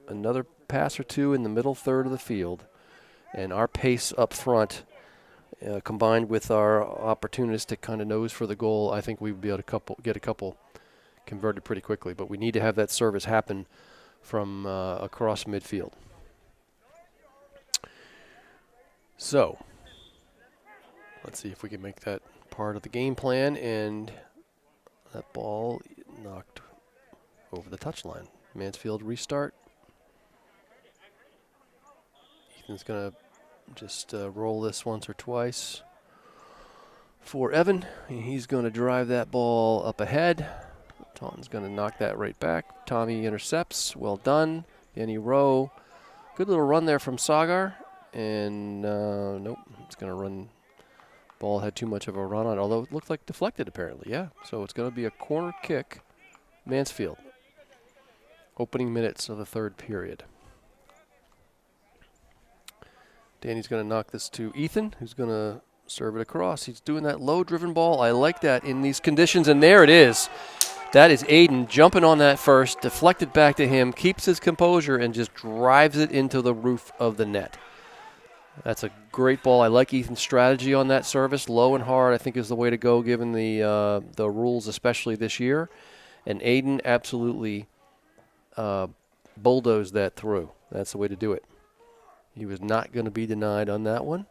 another pass or two in the middle third of the field, and our pace up front, combined with our opportunistic kind of nose for the goal, I think we'd be able to get a couple converted pretty quickly. But we need to have that service happen from across midfield. So let's see if we can make that part of the game plan, and that ball knocked over the touchline. Mansfield restart. Ethan's going to just roll this once or twice for Evan. He's going to drive that ball up ahead. Taunton's going to knock that right back. Tommy intercepts. Well done. Danny Rowe. Good little run there from Sagar. And nope, it's going to run. Ball had too much of a run on it, although it looked like deflected apparently. Yeah, so it's going to be a corner kick. Mansfield. Opening minutes of the third period. Danny's going to knock this to Ethan, who's going to serve it across. He's doing that low-driven ball. I like that in these conditions, and there it is. That is Aiden jumping on that first, deflected back to him, keeps his composure, and just drives it into the roof of the net. That's a great ball. I like Ethan's strategy on that service. Low and hard, I think, is the way to go, given the rules, especially this year. And Aiden absolutely bulldozed that through. That's the way to do it. He was not going to be denied on that one.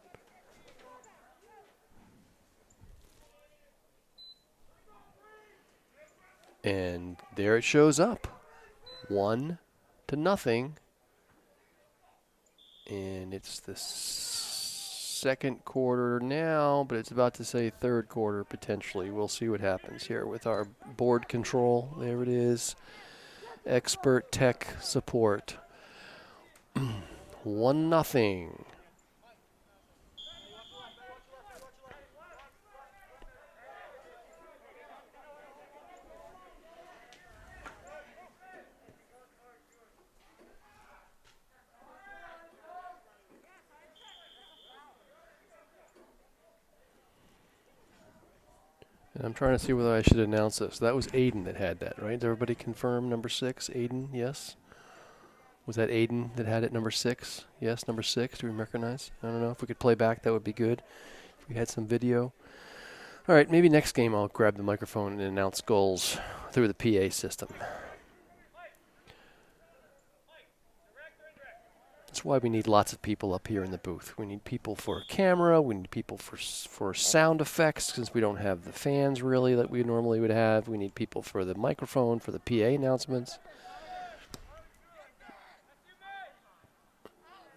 And there it shows up. 1-0. And it's the second quarter now, but it's about to say third quarter potentially. We'll see what happens here with our board control. There it is. Expert tech support. 1-0. I'm trying to see whether I should announce this. That was Aiden that had that, right? Did everybody confirm number 6? Aiden, yes? Was that Aiden that had it, number 6? Yes, number 6. Do we recognize? I don't know. If we could play back, that would be good. If we had some video. All right, maybe next game I'll grab the microphone and announce goals through the PA system. That's why we need lots of people up here in the booth. We need people for camera. We need people for sound effects, since we don't have the fans really that we normally would have. We need people for the microphone, for the PA announcements.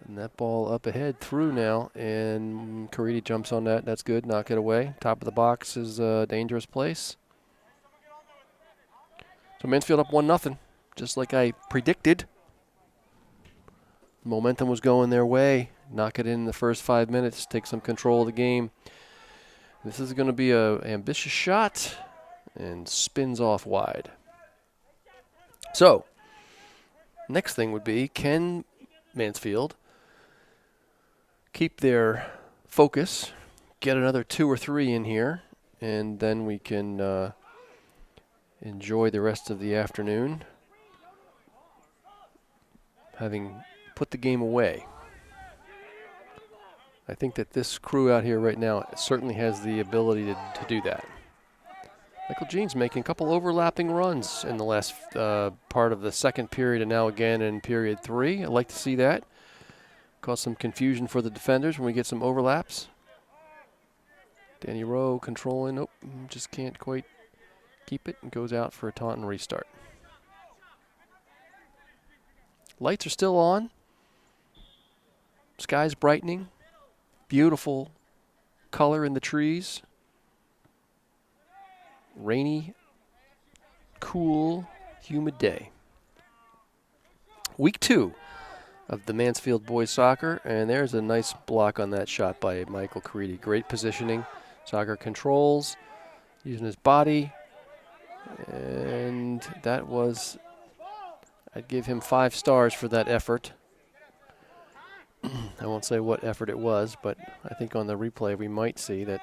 And that ball up ahead through now, and Caridi jumps on that. That's good. Knock it away. Top of the box is a dangerous place. So Mansfield up 1-0, just like I predicted. Momentum was going their way. Knock it in the first 5 minutes. Take some control of the game. This is going to be an ambitious shot, and spins off wide. So, next thing would be, can Mansfield keep their focus, get another 2 or 3 in here, and then we can enjoy the rest of the afternoon, having put the game away. I think that this crew out here right now certainly has the ability to do that. Michael Jean's making a couple overlapping runs in the last part of the second period, and now again in period 3. I'd like to see that. Cause some confusion for the defenders when we get some overlaps. Danny Rowe controlling. Nope, just can't quite keep it, and goes out for a Taunton restart. Lights are still on. Sky's brightening. Beautiful color in the trees. Rainy, cool, humid day. Week 2 of the Mansfield boys soccer, and there's a nice block on that shot by Michael Caridi. Great positioning. Soccer controls, using his body, and that was, I'd give him 5 stars for that effort. I won't say what effort it was, but I think on the replay we might see that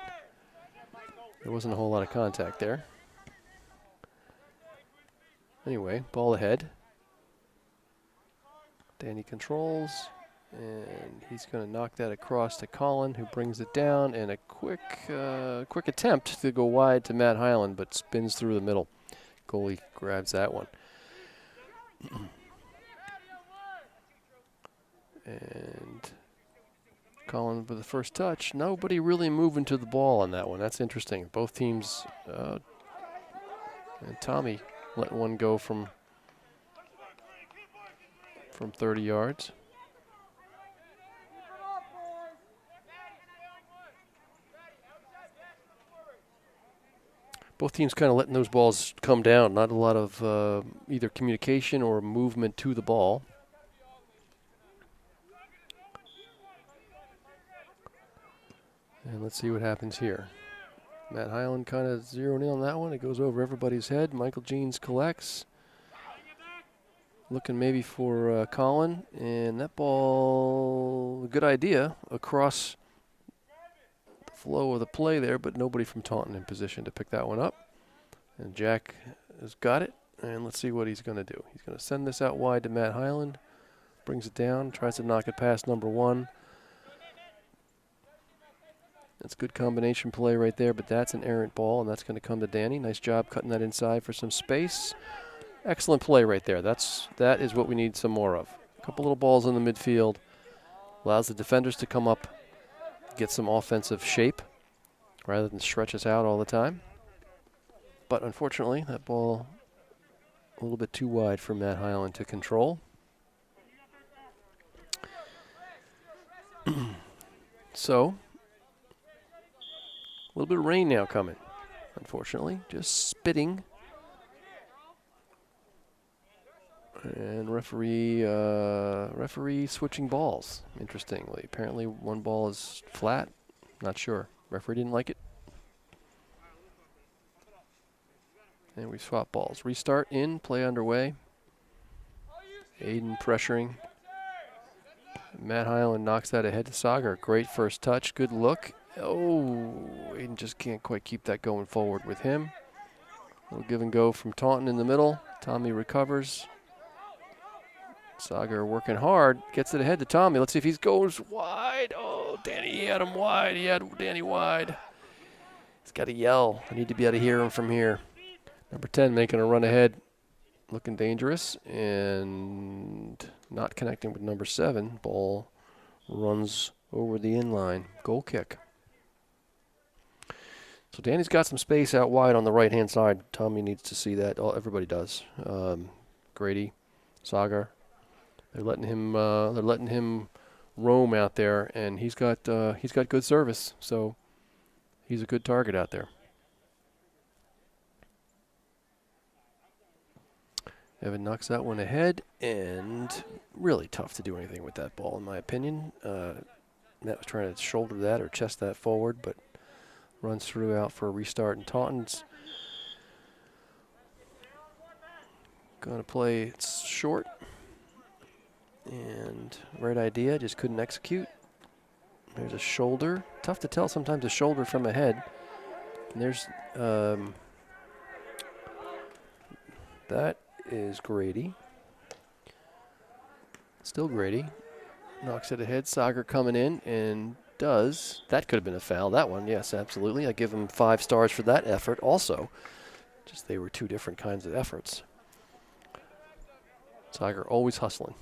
there wasn't a whole lot of contact there. Anyway, ball ahead. Danny controls, and he's going to knock that across to Colin, who brings it down, and a quick attempt to go wide to Matt Hyland, but spins through the middle. Goalie grabs that one. And Colin with the first touch. Nobody really moving to the ball on that one. That's interesting. Both teams, and Tommy let one go from 30 yards. Both teams kind of letting those balls come down. Not a lot of either communication or movement to the ball. And let's see what happens here. Matt Hyland kind of zeroing in on that one. It goes over everybody's head. Michael Jeans collects. Looking maybe for Colin. And that ball, good idea, across the flow of the play there, but nobody from Taunton in position to pick that one up. And Jack has got it. And let's see what he's going to do. He's going to send this out wide to Matt Hyland. Brings it down, tries to knock it past number 1. That's good combination play right there, but that's an errant ball, and that's going to come to Danny. Nice job cutting that inside for some space. Excellent play right there. That is what we need some more of. A couple little balls in the midfield. Allows the defenders to come up, get some offensive shape, rather than stretch us out all the time. But unfortunately, that ball a little bit too wide for Matt Hyland to control. So, a little bit of rain now coming, unfortunately. Just spitting. And referee switching balls, interestingly. Apparently one ball is flat. Not sure. Referee didn't like it. And we swap balls. Restart in, play underway. Aiden pressuring. Matt Hyland knocks that ahead to Sagar. Great first touch, good look. Oh, Aiden and just can't quite keep that going forward with him. Little give and go from Taunton in the middle. Tommy recovers. Sagar working hard, gets it ahead to Tommy. Let's see if he goes wide. Oh, Danny, he had him wide. He had Danny wide. He's got to yell. I need to be able to hear him from here. Number 10 making a run ahead, looking dangerous, and not connecting with number 7. Ball runs over the inline. Goal kick. So Danny's got some space out wide on the right-hand side. Tommy needs to see that. Oh, everybody does. Grady, Sagar. They're letting him roam out there, and he's got good service, so he's a good target out there. Evan knocks that one ahead, and really tough to do anything with that ball, in my opinion. Matt was trying to shoulder that or chest that forward, but runs through out for a restart, and Taunton's going to play it short. And right idea, just couldn't execute. There's a shoulder. Tough to tell sometimes a shoulder from a head. And there's, that is Grady. Still Grady. Knocks it ahead. Sagar coming in and does. That could have been a foul, that one. Yes, absolutely. I give him 5 stars for that effort also. Just they were 2 different kinds of efforts. Sagar always hustling.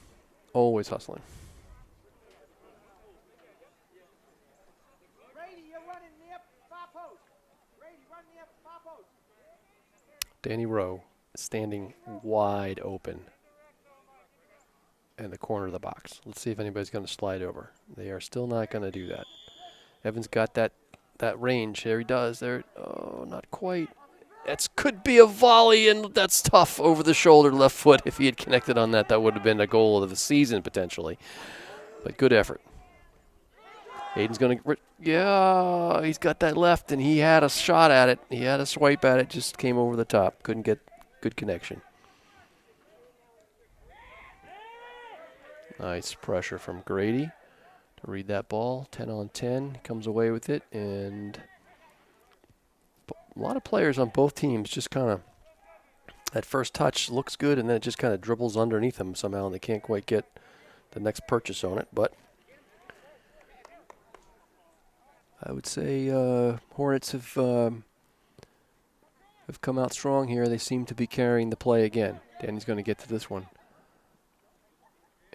Always hustling. Danny Rowe standing wide open in the corner of the box. Let's see if anybody's going to slide over. They are still not going to do that. Evans got that range. There he does. There. Oh, not quite. That could be a volley, and that's tough over the shoulder, left foot. If he had connected on that, that would have been a goal of the season potentially. But good effort. Aiden's going to, yeah, he's got that left, and he had a shot at it. He had a swipe at it, just came over the top. Couldn't get good connection. Nice pressure from Grady to read that ball. 10 on 10, comes away with it, and a lot of players on both teams just kind of, that first touch looks good, and then it just kind of dribbles underneath them somehow, and they can't quite get the next purchase on it. But I would say Hornets have come out strong here. They seem to be carrying the play again. Danny's going to get to this one.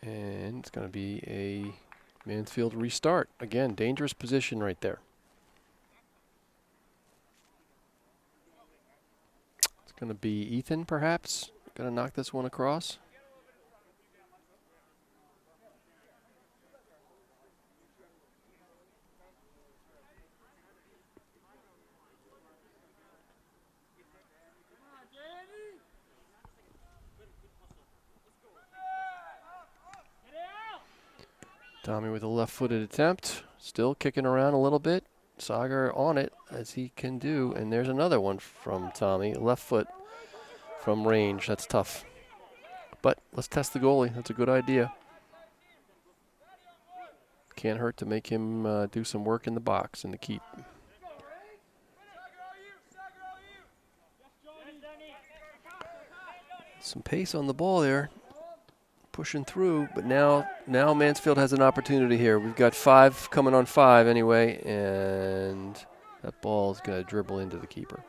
And it's going to be a Mansfield restart. Again, dangerous position right there. It's going to be Ethan, perhaps. Going to knock this one across. Tommy with a left-footed attempt, still kicking around a little bit. Sagar on it, as he can do. And there's another one from Tommy, left foot from range. That's tough. But let's test the goalie. That's a good idea. Can't hurt to make him do some work in the box in the keep. Some pace on the ball there. Pushing through, but now Mansfield has an opportunity here. We've got 5 coming on 5 anyway, and that ball is going to dribble into the keeper.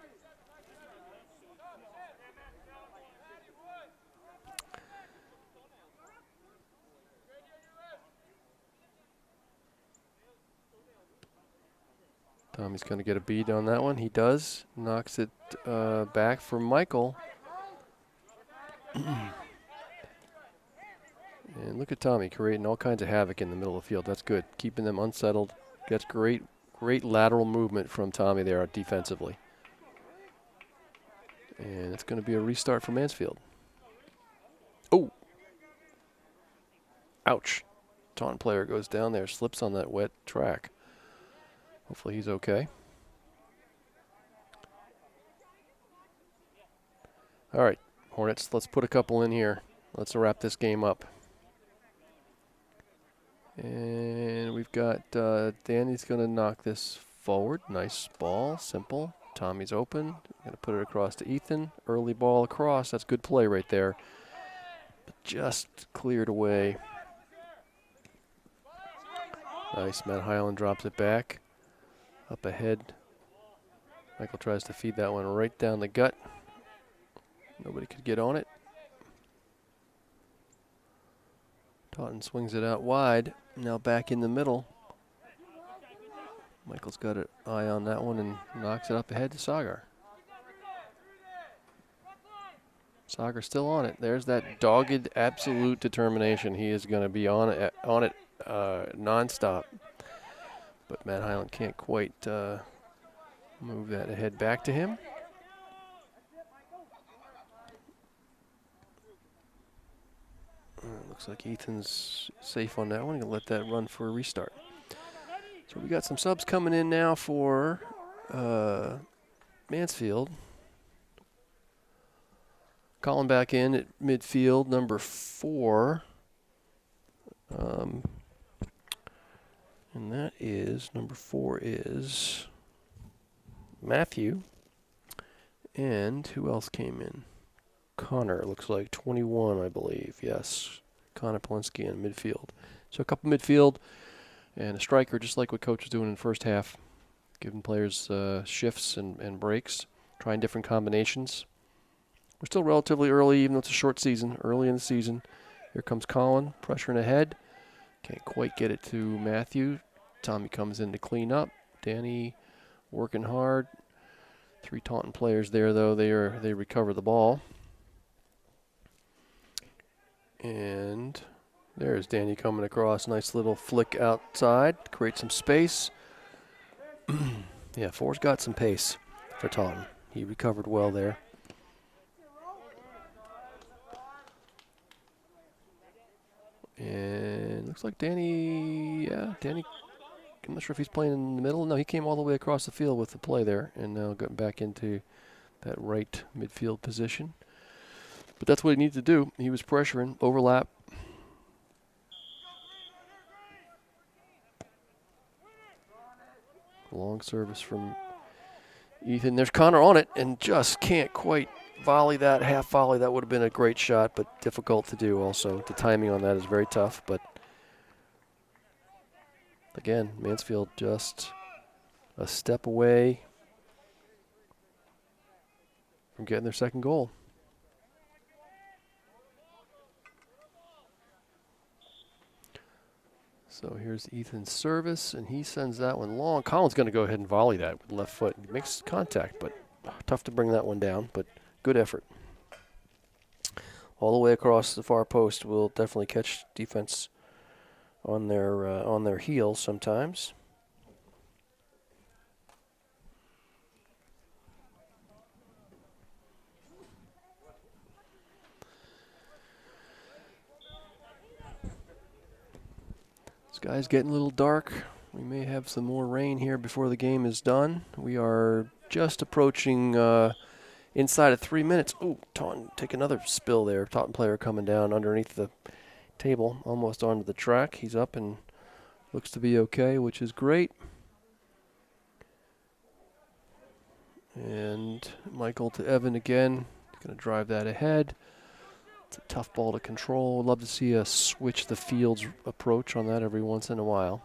Tommy's going to get a beat on that one. He does. Knocks it back for Michael. And look at Tommy creating all kinds of havoc in the middle of the field. That's good. Keeping them unsettled. Gets great lateral movement from Tommy there defensively. And it's going to be a restart for Mansfield. Oh! Ouch. Taunton player goes down there, slips on that wet track. Hopefully he's okay. All right, Hornets, let's put a couple in here. Let's wrap this game up. And we've got Danny's going to knock this forward. Nice ball, simple. Tommy's open. Going to put it across to Ethan. Early ball across. That's good play right there. But just cleared away. Nice. Matt Highland drops it back. Up ahead. Michael tries to feed that one right down the gut. Nobody could get on it. Taunton swings it out wide. Now back in the middle. Michael's got an eye on that one and knocks it up ahead to Sagar. Sagar still on it. There's that dogged, absolute determination. He is going to be on it nonstop. But Matt Highland can't quite move that ahead back to him. Looks like Ethan's safe on that one. He'll let that run for a restart. So we got some subs coming in now for Mansfield. Calling back in at midfield, number 4. And that is, number 4 is Matthew. And who else came in? Connor, looks like 21, I believe. Yes, Connor Polinsky in midfield. So a couple midfield and a striker, just like what Coach was doing in the first half, giving players shifts and breaks, trying different combinations. We're still relatively early, even though it's a short season, early in the season. Here comes Colin, pressuring ahead. Can't quite get it to Matthew. Tommy comes in to clean up. Danny working hard. 3 Taunton players there, though. They recover the ball. And there's Danny coming across. Nice little flick outside. Create some space. Yeah, 4's got some pace for Taunton. He recovered well there. And looks like Danny, Danny, I'm not sure if he's playing in the middle. No, he came all the way across the field with the play there and now getting back into that right midfield position. But that's what he needed to do. He was pressuring, overlap. Long service from Ethan. There's Connor on it and just can't quite volley that, half volley. That would have been a great shot, but difficult to do also. The timing on that is very tough, but again, Mansfield just a step away from getting their second goal. So here's Ethan's service, and he sends that one long. Colin's going to go ahead and volley that with left foot. He makes contact, but tough to bring that one down, but good effort. All the way across the far post will definitely catch defense on their heels sometimes. Sky's getting a little dark. We may have some more rain here before the game is done. We are just approaching inside of 3 minutes. Ooh, Taunton take another spill there. Taunton player coming down underneath the table, almost onto the track. He's up and looks to be okay, which is great. And Michael to Evan again. He's going to drive that ahead. It's a tough ball to control. Would love to see us switch the field's approach on that every once in a while.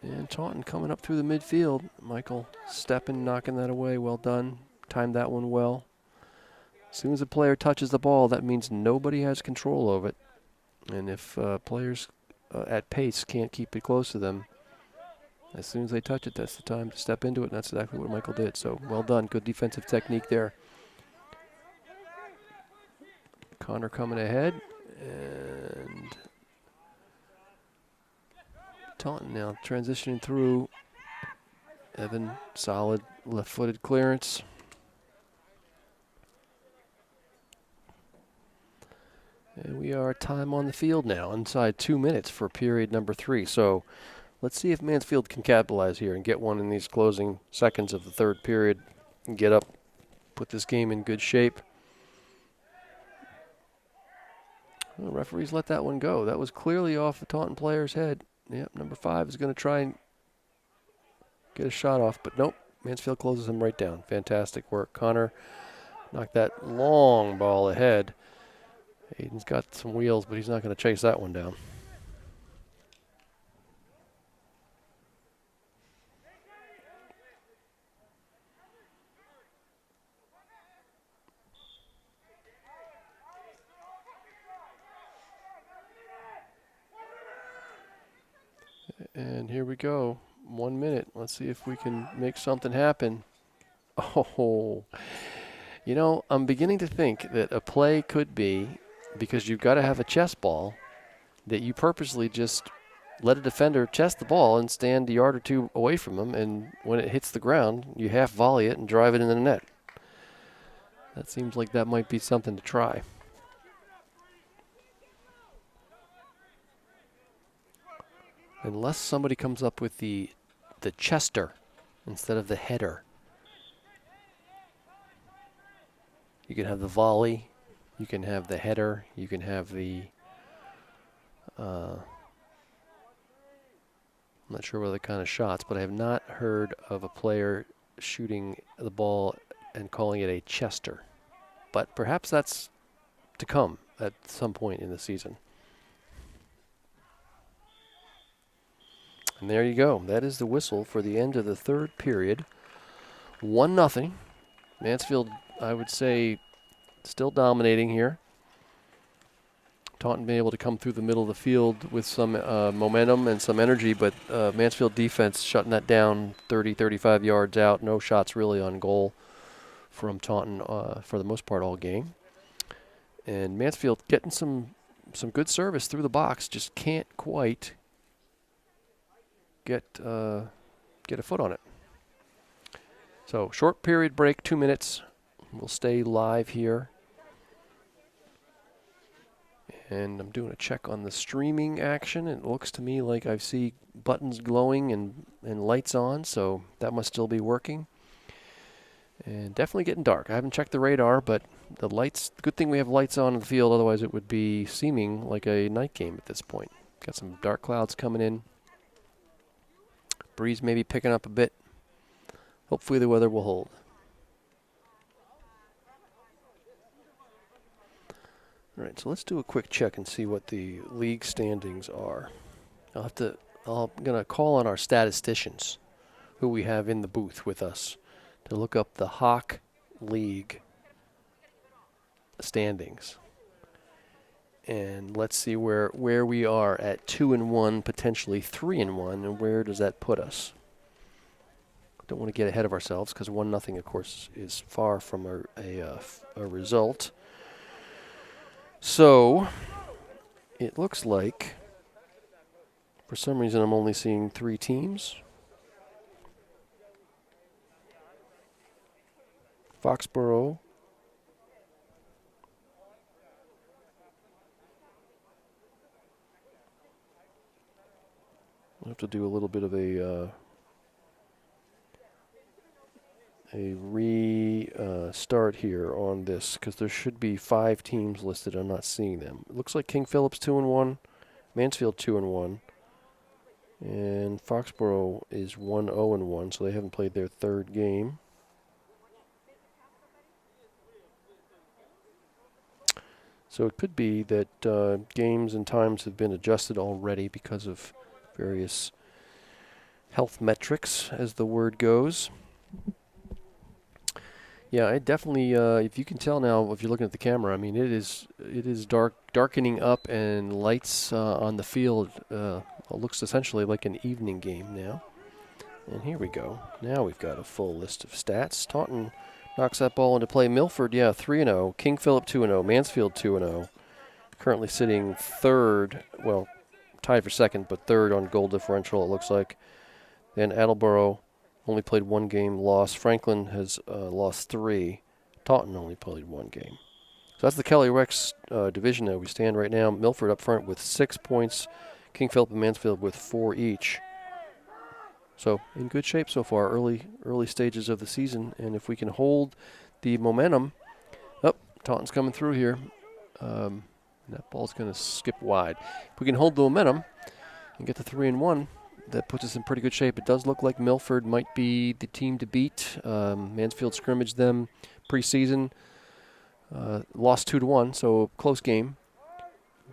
And Taunton coming up through the midfield. Michael stepping, knocking that away. Well done. Timed that one well. As soon as a player touches the ball, that means nobody has control of it. And if players at pace can't keep it close to them, as soon as they touch it, that's the time to step into it. And that's exactly what Michael did. So well done. Good defensive technique there. Connor coming ahead, and Taunton now transitioning through. Evan, solid left-footed clearance. And we are time on the field now, inside 2 minutes for period number 3. So let's see if Mansfield can capitalize here and get one in these closing seconds of the third period and get up, put this game in good shape. Well, the referees let that one go. That was clearly off the Taunton player's head. Yep, number 5 is going to try and get a shot off, but nope. Mansfield closes him right down. Fantastic work. Connor knocked that long ball ahead. Aiden's got some wheels, but he's not going to chase that one down. And here we go. 1 minute. Let's see if we can make something happen. Oh, you know, I'm beginning to think that a play could be, because you've got to have a chest ball, that you purposely just let a defender chest the ball and stand a yard or two away from him, and when it hits the ground, you half volley it and drive it into the net. That seems like that might be something to try. Unless somebody comes up with the chester instead of the header. You can have the volley, you can have the header, you can have the I'm not sure what other kind of shots, but I have not heard of a player shooting the ball and calling it a chester. But perhaps that's to come at some point in the season. And there you go. That is the whistle for the end of the third period. 1-0. Mansfield, I would say, still dominating here. Taunton being able to come through the middle of the field with some momentum and some energy, but Mansfield defense shutting that down 30, 35 yards out. No shots really on goal from Taunton for the most part all game. And Mansfield getting some good service through the box, just can't quite get a foot on it. So short period break, 2 minutes. We'll stay live here. And I'm doing a check on the streaming action. It looks to me like I see buttons glowing and lights on, so that must still be working. And definitely getting dark. I haven't checked the radar, but the lights, good thing we have lights on in the field, otherwise it would be seeming like a night game at this point. Got some dark clouds coming in. Breeze maybe picking up a bit. Hopefully the weather will hold. All right, so let's do a quick check and see what the league standings are. I'm going to call on our statisticians who we have in the booth with us to look up the Hawk League standings. And let's see where we are at 2-1, potentially 3-1, and where does that put us? Don't want to get ahead of ourselves because 1-0, of course, is far from a result. So it looks like, for some reason, I'm only seeing 3 teams. Foxborough. I'll have to do a little bit of a restart here on this because there should be 5 teams listed. I'm not seeing them. It looks like King Philip's 2-1, Mansfield 2-1, and Foxborough is 1-0-1, so they haven't played their third game. So it could be that games and times have been adjusted already because of various health metrics, as the word goes. Yeah, it definitely, if you can tell now, if you're looking at the camera, I mean, it is darkening up, and lights on the field looks essentially like an evening game now. And here we go. Now we've got a full list of stats. Taunton knocks that ball into play. Milford, 3-0. King Philip 2-0. Mansfield 2-0. Currently sitting third, well, tied for second, but third on goal differential, it looks like. Then Attleboro only played 1 game, lost. Franklin has lost 3. Taunton only played 1 game. So that's the Kelly Rex division that we stand right now. Milford up front with 6 points. King Philip and Mansfield with 4 each. So in good shape so far, early stages of the season. And if we can hold the momentum, Taunton's coming through here. That ball's going to skip wide. If we can hold the momentum and get to 3-1, that puts us in pretty good shape. It does look like Milford might be the team to beat. Mansfield scrimmaged them preseason, lost 2-1, so close game.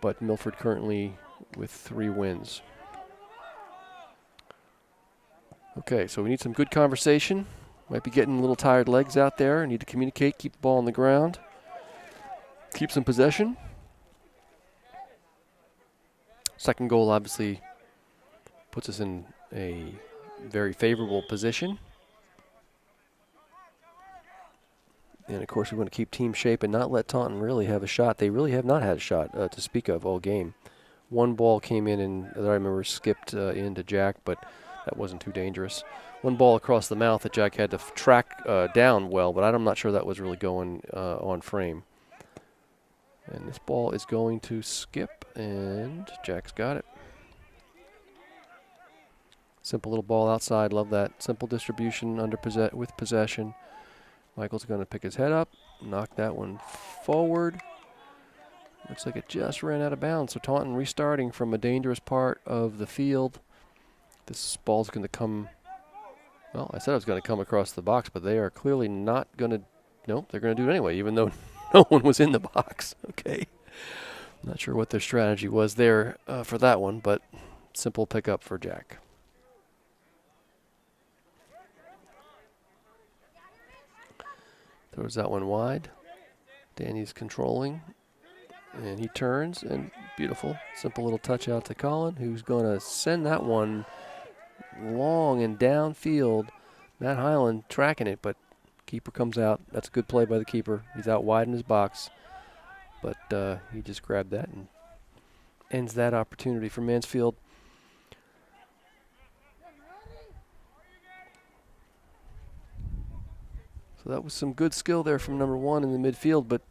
But Milford currently with 3 wins. Okay, so we need some good conversation. Might be getting a little tired legs out there. Need to communicate, keep the ball on the ground, keep some possession. Second goal obviously puts us in a very favorable position. And, of course, we want to keep team shape and not let Taunton really have a shot. They really have not had a shot to speak of all game. One ball came in and that I remember skipped into Jack, but that wasn't too dangerous. One ball across the mouth that Jack had to track down well, but I'm not sure that was really going on frame. And this ball is going to skip, and Jack's got it. Simple little ball outside. Love that. Simple distribution with possession. Michael's going to pick his head up, knock that one forward. Looks like it just ran out of bounds. So Taunton restarting from a dangerous part of the field. This ball's going to come, well, I said it was going to come across the box, but they are clearly not going to, nope, they're going to do it anyway, even though no one was in the box. Okay. Not sure what their strategy was there for that one, but simple pickup for Jack. Throws that one wide. Danny's controlling. And he turns, and beautiful. Simple little touch out to Colin, who's going to send that one long and downfield. Matt Hyland tracking it, but keeper comes out. That's a good play by the keeper. He's out wide in his box. But he just grabbed that and ends that opportunity for Mansfield. So that was some good skill there from number 1 in the midfield, but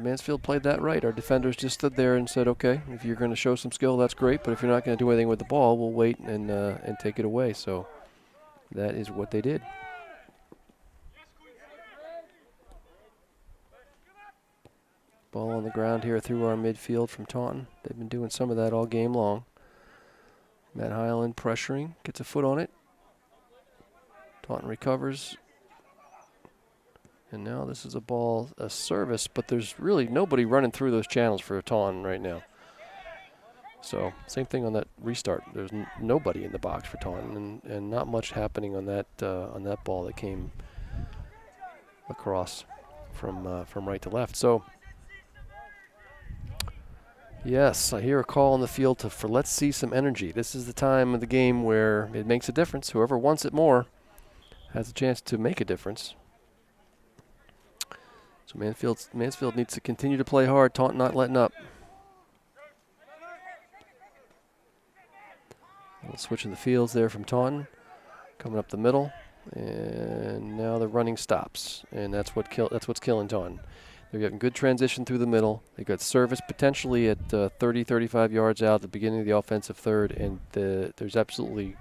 Mansfield played that right. Our defenders just stood there and said, okay, if you're going to show some skill, that's great, but if you're not going to do anything with the ball, we'll wait and take it away. So that is what they did. Ball on the ground here through our midfield from Taunton. They've been doing some of that all game long. Matt Hyland pressuring, gets a foot on it. Taunton recovers. And now this is a service, but there's really nobody running through those channels for Taunton right now. So same thing on that restart. There's nobody in the box for Taunton, and not much happening on that ball that came across from right to left. So yes, I hear a call on the field for let's see some energy. This is the time of the game where it makes a difference. Whoever wants it more has a chance to make a difference. So Mansfield needs to continue to play hard. Taunton not letting up. Switching the fields there from Taunton. Coming up the middle. And now the running stops. And that's what's killing Taunton. They're getting good transition through the middle. They got service potentially at 30, 35 yards out at the beginning of the offensive third. And there's absolutely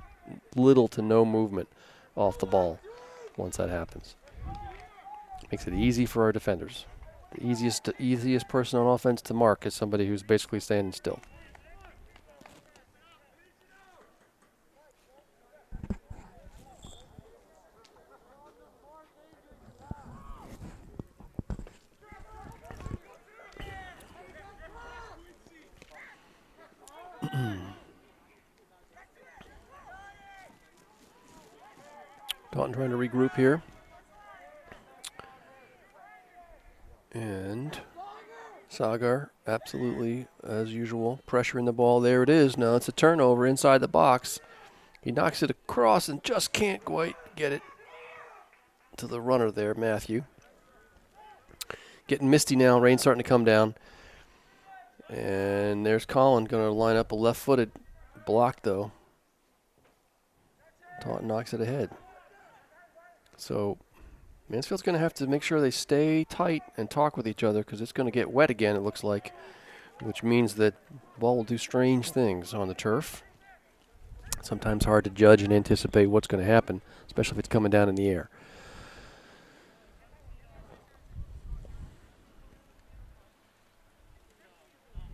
little to no movement off the ball once that happens. Makes it easy for our defenders. The easiest person on offense to mark is somebody who's basically standing still. Taunton trying to regroup here. And Sagar, absolutely, as usual, pressuring the ball. There it is. Now it's a turnover inside the box. He knocks it across and just can't quite get it to the runner there, Matthew. Getting misty now. Rain's starting to come down. And there's Colin going to line up a left-footed block, though. Taunton knocks it ahead. So Mansfield's going to have to make sure they stay tight and talk with each other because it's going to get wet again, it looks like, which means that the ball will do strange things on the turf. Sometimes hard to judge and anticipate what's going to happen, especially if it's coming down in the air.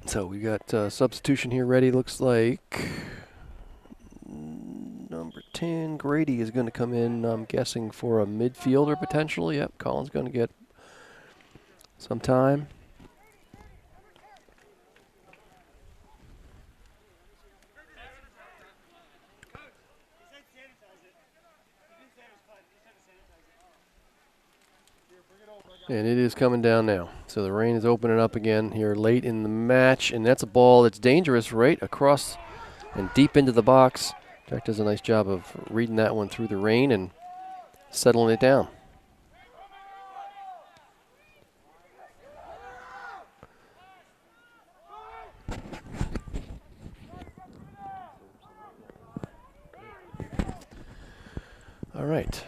So we got substitution here ready, looks like. Taunton. Grady is going to come in, I'm guessing, for a midfielder potentially. Yep, Colin's going to get some time. And it is coming down now. So the rain is opening up again here late in the match. And that's a ball that's dangerous right across and deep into the box. Jack does a nice job of reading that one through the rain and settling it down. All right.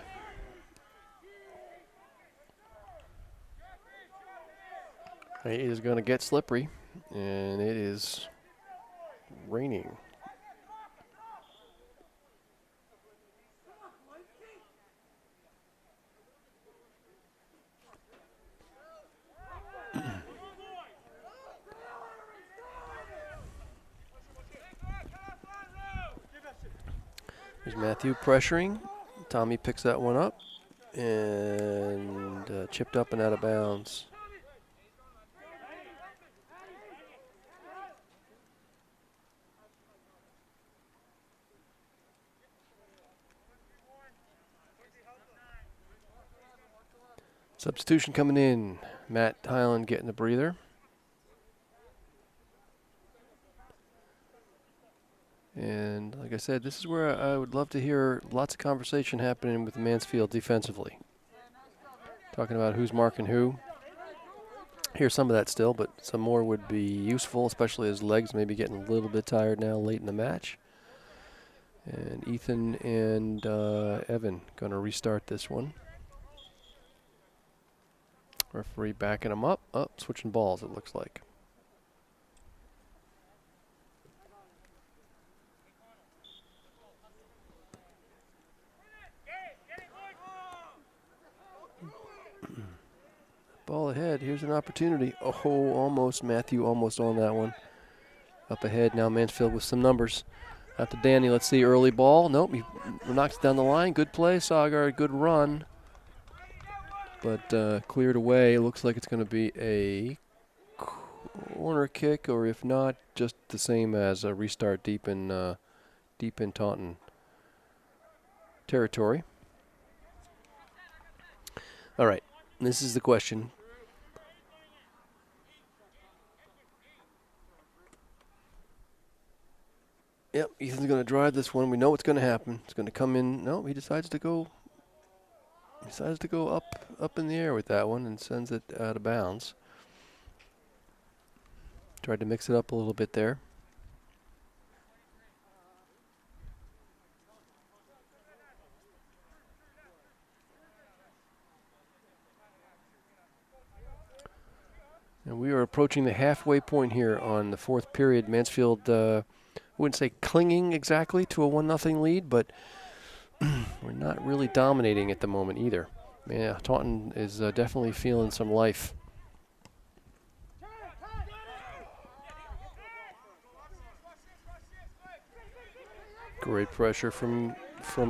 It is going to get slippery, and it is raining. There's Matthew pressuring. Tommy picks that one up and chipped up and out of bounds. Substitution coming in. Matt Hyland getting a breather. And like I said, this is where I would love to hear lots of conversation happening with Mansfield defensively. Talking about who's marking who. Hear some of that still, but some more would be useful, especially as legs may be getting a little bit tired now late in the match. And Ethan and Evan going to restart this one. Referee backing them up. Oh, switching balls, it looks like. Ball ahead. Here's an opportunity. Oh, almost. Matthew almost on that one. Up ahead now, Mansfield with some numbers. Out to Danny. Let's see. Early ball. Nope. He knocks it down the line. Good play, Sagar. Good run. But cleared away. Looks like it's going to be a corner kick, or if not, just the same as a restart deep in Taunton territory. All right. This is the question. Yep, Ethan's going to drive this one. We know what's going to happen. It's going to come in. No, he decides to go. He decides to go up in the air with that one and sends it out of bounds. Tried to mix it up a little bit there. And we are approaching the halfway point here on the fourth period. Mansfield, I wouldn't say clinging exactly to a 1-0 lead, but we're not really dominating at the moment either. Yeah, Taunton is definitely feeling some life. Great pressure from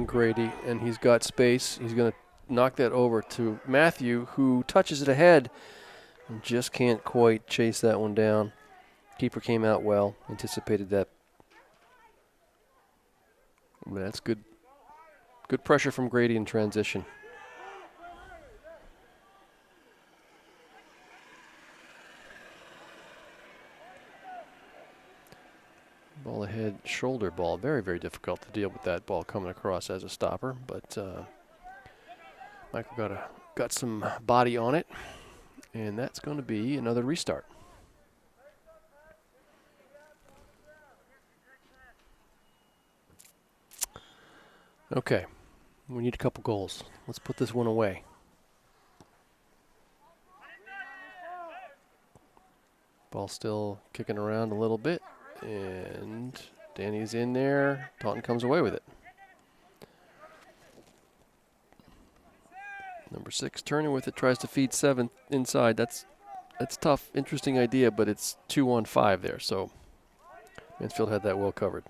Grady, and he's got space. He's going to knock that over to Matthew, who touches it ahead. And just can't quite chase that one down. Keeper came out well, anticipated that. But that's good. Good pressure from Grady in transition. Ball ahead, shoulder ball. Very, very difficult to deal with that ball coming across as a stopper. But Michael got some body on it. And that's going to be another restart. Okay, we need a couple goals. Let's put this one away. Ball still kicking around a little bit, and Danny's in there. Taunton comes away with it. Number 6 turning with it, tries to feed 7 inside. That's tough. Interesting idea, but it's 2-on-5 there, so Mansfield had that well covered.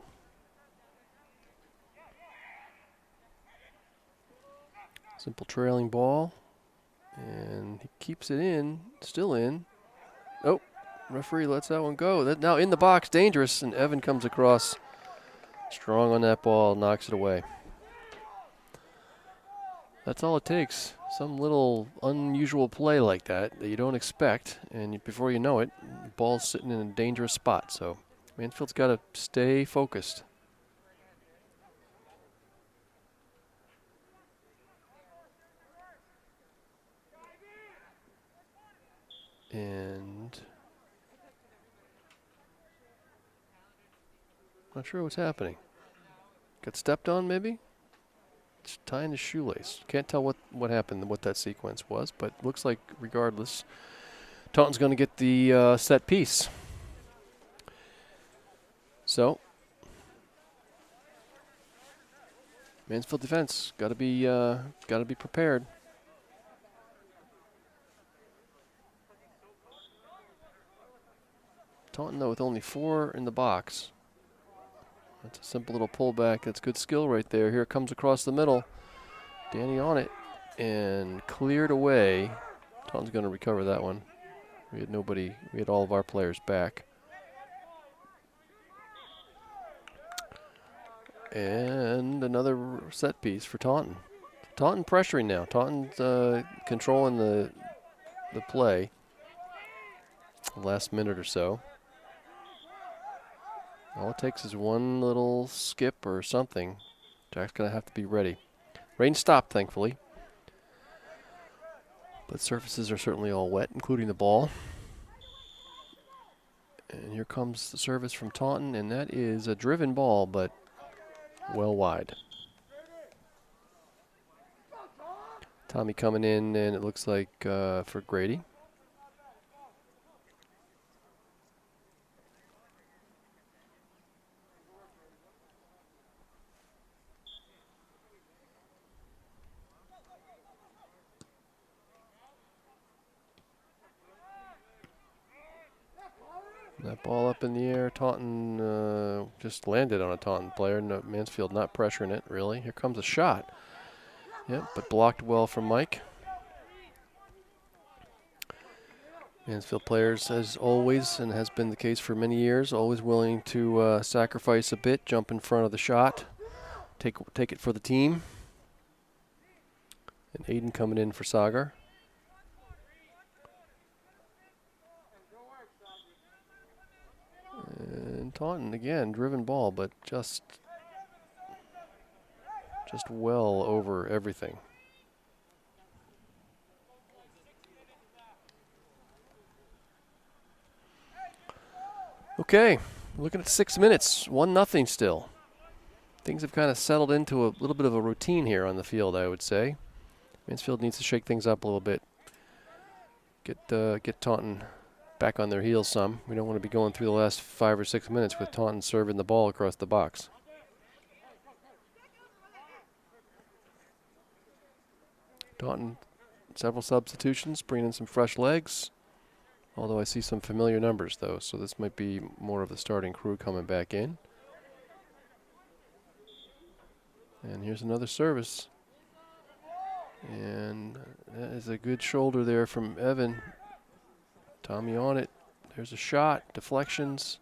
Simple trailing ball. And he keeps it in, still in. Oh, referee lets that one go. That now in the box, dangerous, and Evan comes across strong on that ball, knocks it away. That's all it takes. Some little unusual play like that you don't expect, and before you know it, the ball's sitting in a dangerous spot. So Mansfield's got to stay focused. And not sure what's happening. Got stepped on, maybe? It's tying his shoelace. Can't tell what happened, what that sequence was, but looks like, regardless, Taunton's going to get the set piece. So, Mansfield defense got to be prepared. Taunton, though, with only 4 in the box. That's a simple little pullback. That's good skill right there. Here it comes across the middle. Danny on it and cleared away. Taunton's going to recover that one. We had nobody. We had all of our players back. And another set piece for Taunton. Taunton pressuring now. Taunton's controlling the play. The last minute or so. All it takes is one little skip or something. Jack's going to have to be ready. Rain stopped, thankfully. But surfaces are certainly all wet, including the ball. And here comes the service from Taunton, and that is a driven ball, but well wide. Tommy coming in, and it looks like for Grady. That ball up in the air. Taunton just landed on a Taunton player. No, Mansfield not pressuring it, really. Here comes a shot. Yep, but blocked well from Mike. Mansfield players, as always, and has been the case for many years, always willing to sacrifice a bit, jump in front of the shot, take it for the team. And Aiden coming in for Sagar. And Taunton again, driven ball, but just well over everything. Okay, looking at 6 minutes, 1-0 still. Things have kind of settled into a little bit of a routine here on the field, I would say. Mansfield needs to shake things up a little bit. Get Taunton back on their heels some. We don't want to be going through the last 5 or 6 minutes with Taunton serving the ball across the box. Taunton, several substitutions, bringing in some fresh legs. Although I see some familiar numbers, though, so this might be more of the starting crew coming back in. And here's another service. And that is a good shoulder there from Evan. Tommy on it. There's a shot. Deflections.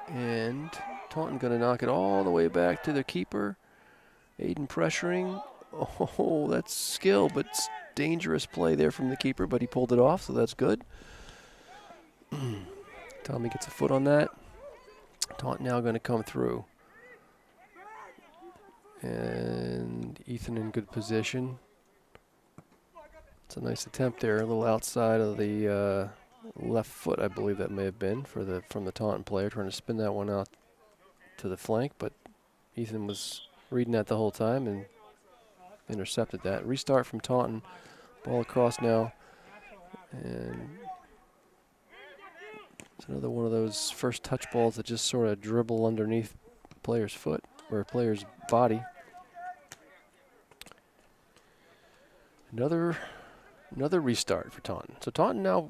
And Taunton going to knock it all the way back to the keeper. Aiden pressuring. Oh, that's skill, but dangerous play there from the keeper, but he pulled it off, so that's good. Tommy gets a foot on that. Taunton now going to come through. And Ethan in good position. It's a nice attempt there, a little outside of the left foot, I believe that may have been from the Taunton player, trying to spin that one out to the flank, but Ethan was reading that the whole time and intercepted that. Restart from Taunton. Ball across now. And it's another one of those first touch balls that just sort of dribble underneath player's foot or player's body. Another restart for Taunton. So Taunton now,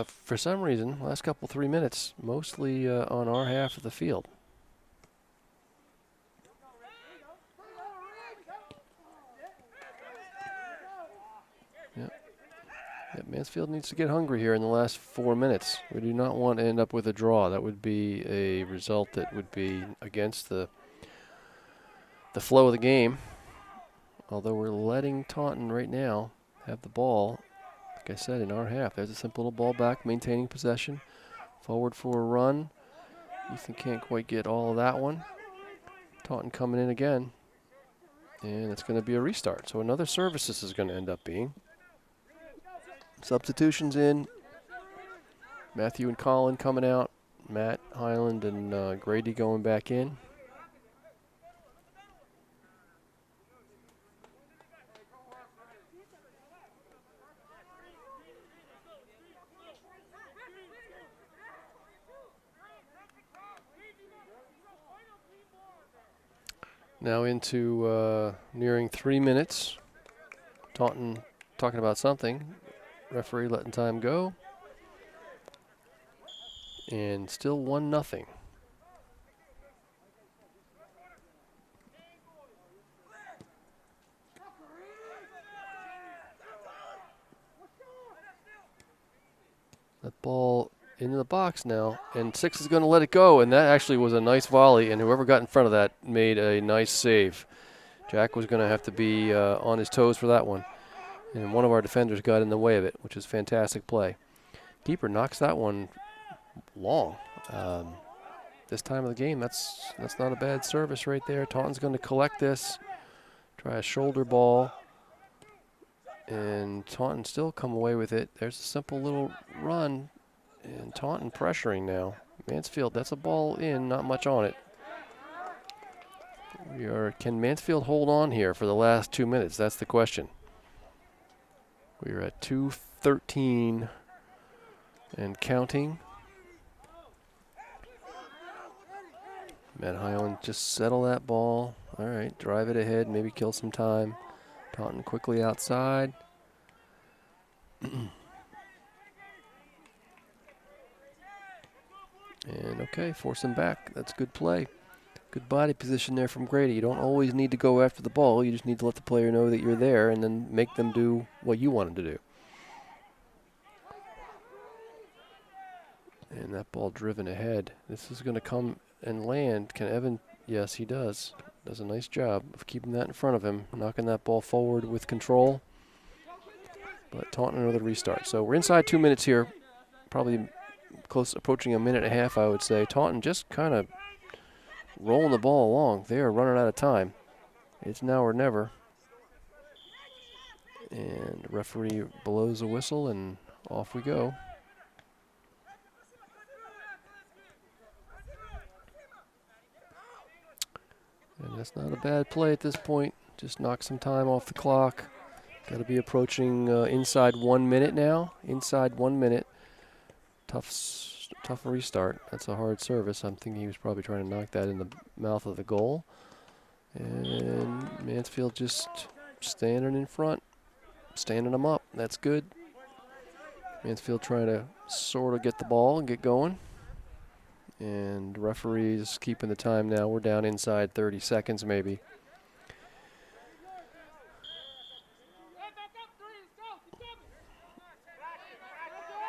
for some reason, last 3 minutes, mostly on our half of the field. Yeah, Mansfield needs to get hungry here in the last 4 minutes. We do not want to end up with a draw. That would be a result that would be against the flow of the game. Although we're letting Taunton right now have the ball, like I said, in our half. There's a simple little ball back, maintaining possession. Forward for a run. Ethan can't quite get all of that one. Taunton coming in again. And it's going to be a restart. So another service this is going to end up being. Substitutions in. Matthew and Colin coming out. Matt, Highland, and Grady going back in. Now into nearing 3 minutes. Taunton talking about something. Referee letting time go. And still 1-0. That ball into the box now, and Six is going to let it go, and that actually was a nice volley, and whoever got in front of that made a nice save. Jack was going to have to be on his toes for that one, and one of our defenders got in the way of it, which is fantastic play. Keeper knocks that one long. This time of the game, that's not a bad service right there. Taunton's going to collect this, try a shoulder ball, and Taunton still come away with it. There's a simple little run, and Taunton pressuring now. Mansfield, that's a ball in, not much on it. Can Mansfield hold on here for the last 2 minutes? That's the question. We are at 2:13 and counting. Matt Highland just settle that ball. All right, drive it ahead, maybe kill some time. Taunton quickly outside. And okay, force him back. That's good play. Good body position there from Grady. You don't always need to go after the ball. You just need to let the player know that you're there and then make them do what you want them to do. And that ball driven ahead. This is going to come and land. Can Evan? Yes, he does. Does a nice job of keeping that in front of him, knocking that ball forward with control. But Taunton another restart. So we're inside 2 minutes here, probably close approaching a minute and a half, I would say. Taunton just kind of rolling the ball along. They are running out of time. It's now or never. And the referee blows a whistle and off we go. And that's not a bad play at this point. Just knock some time off the clock. Got to be approaching inside 1 minute now. Inside 1 minute. Tough restart. That's a hard service. I'm thinking he was probably trying to knock that in the mouth of the goal. And Mansfield just standing in front. Standing them up. That's good. Mansfield trying to sort of get the ball and get going. And referees keeping the time now. We're down inside 30 seconds maybe.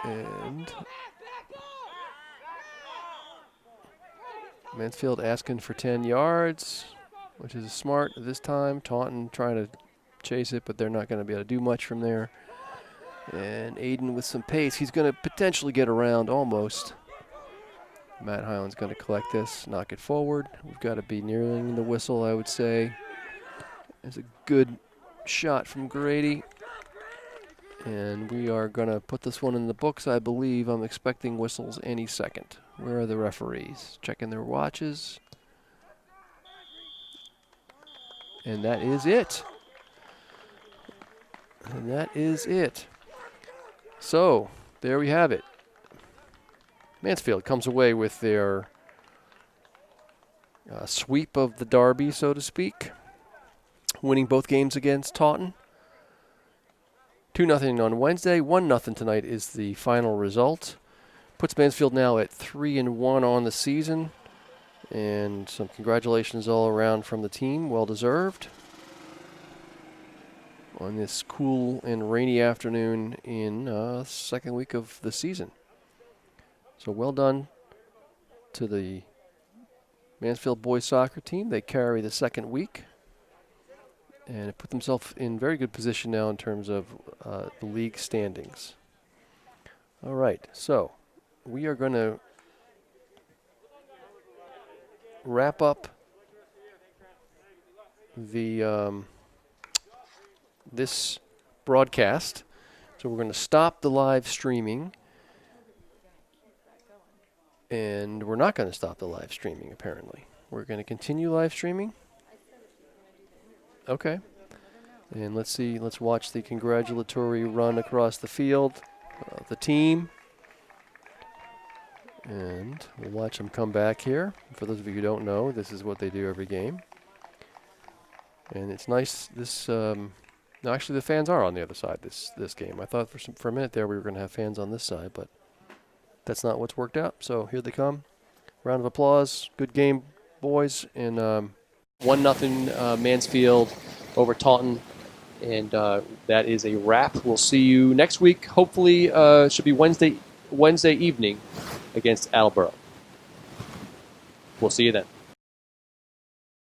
And Mansfield asking for 10 yards, which is smart this time. Taunton trying to chase it, but they're not going to be able to do much from there. And Aiden with some pace. He's going to potentially get around almost. Matt Highland's going to collect this, knock it forward. We've got to be nearing the whistle, I would say. There's a good shot from Grady. And we are going to put this one in the books, I believe. I'm expecting whistles any second. Where are the referees? Checking their watches. And that is it. And that is it. So, there we have it. Mansfield comes away with their sweep of the derby, so to speak. Winning both games against Taunton. 2-0 on Wednesday, 1-0 tonight is the final result. Puts Mansfield now at 3-1 on the season. And some congratulations all around from the team, well deserved. on this cool and rainy afternoon in second week of the season. So well done to the Mansfield boys soccer team. They carry the second week and put themselves in very good position now in terms of the league standings. All right, so we are going to wrap up the this broadcast. So we're going to stop the live streaming, and we're not going to stop the live streaming, apparently. We're going to continue live streaming. Okay. And let's see, let's watch the congratulatory run across the field of the team. And we'll watch them come back here. For those of you who don't know, this is what they do every game. And it's nice, this, no, actually the fans are on the other side this game. I thought for a minute there we were going to have fans on this side, but that's not what's worked out. So here they come. Round of applause. Good game, boys. And 1-0 Mansfield over Taunton. And that is a wrap. We'll see you next week. Hopefully, should be Wednesday evening against Attleboro. We'll see you then.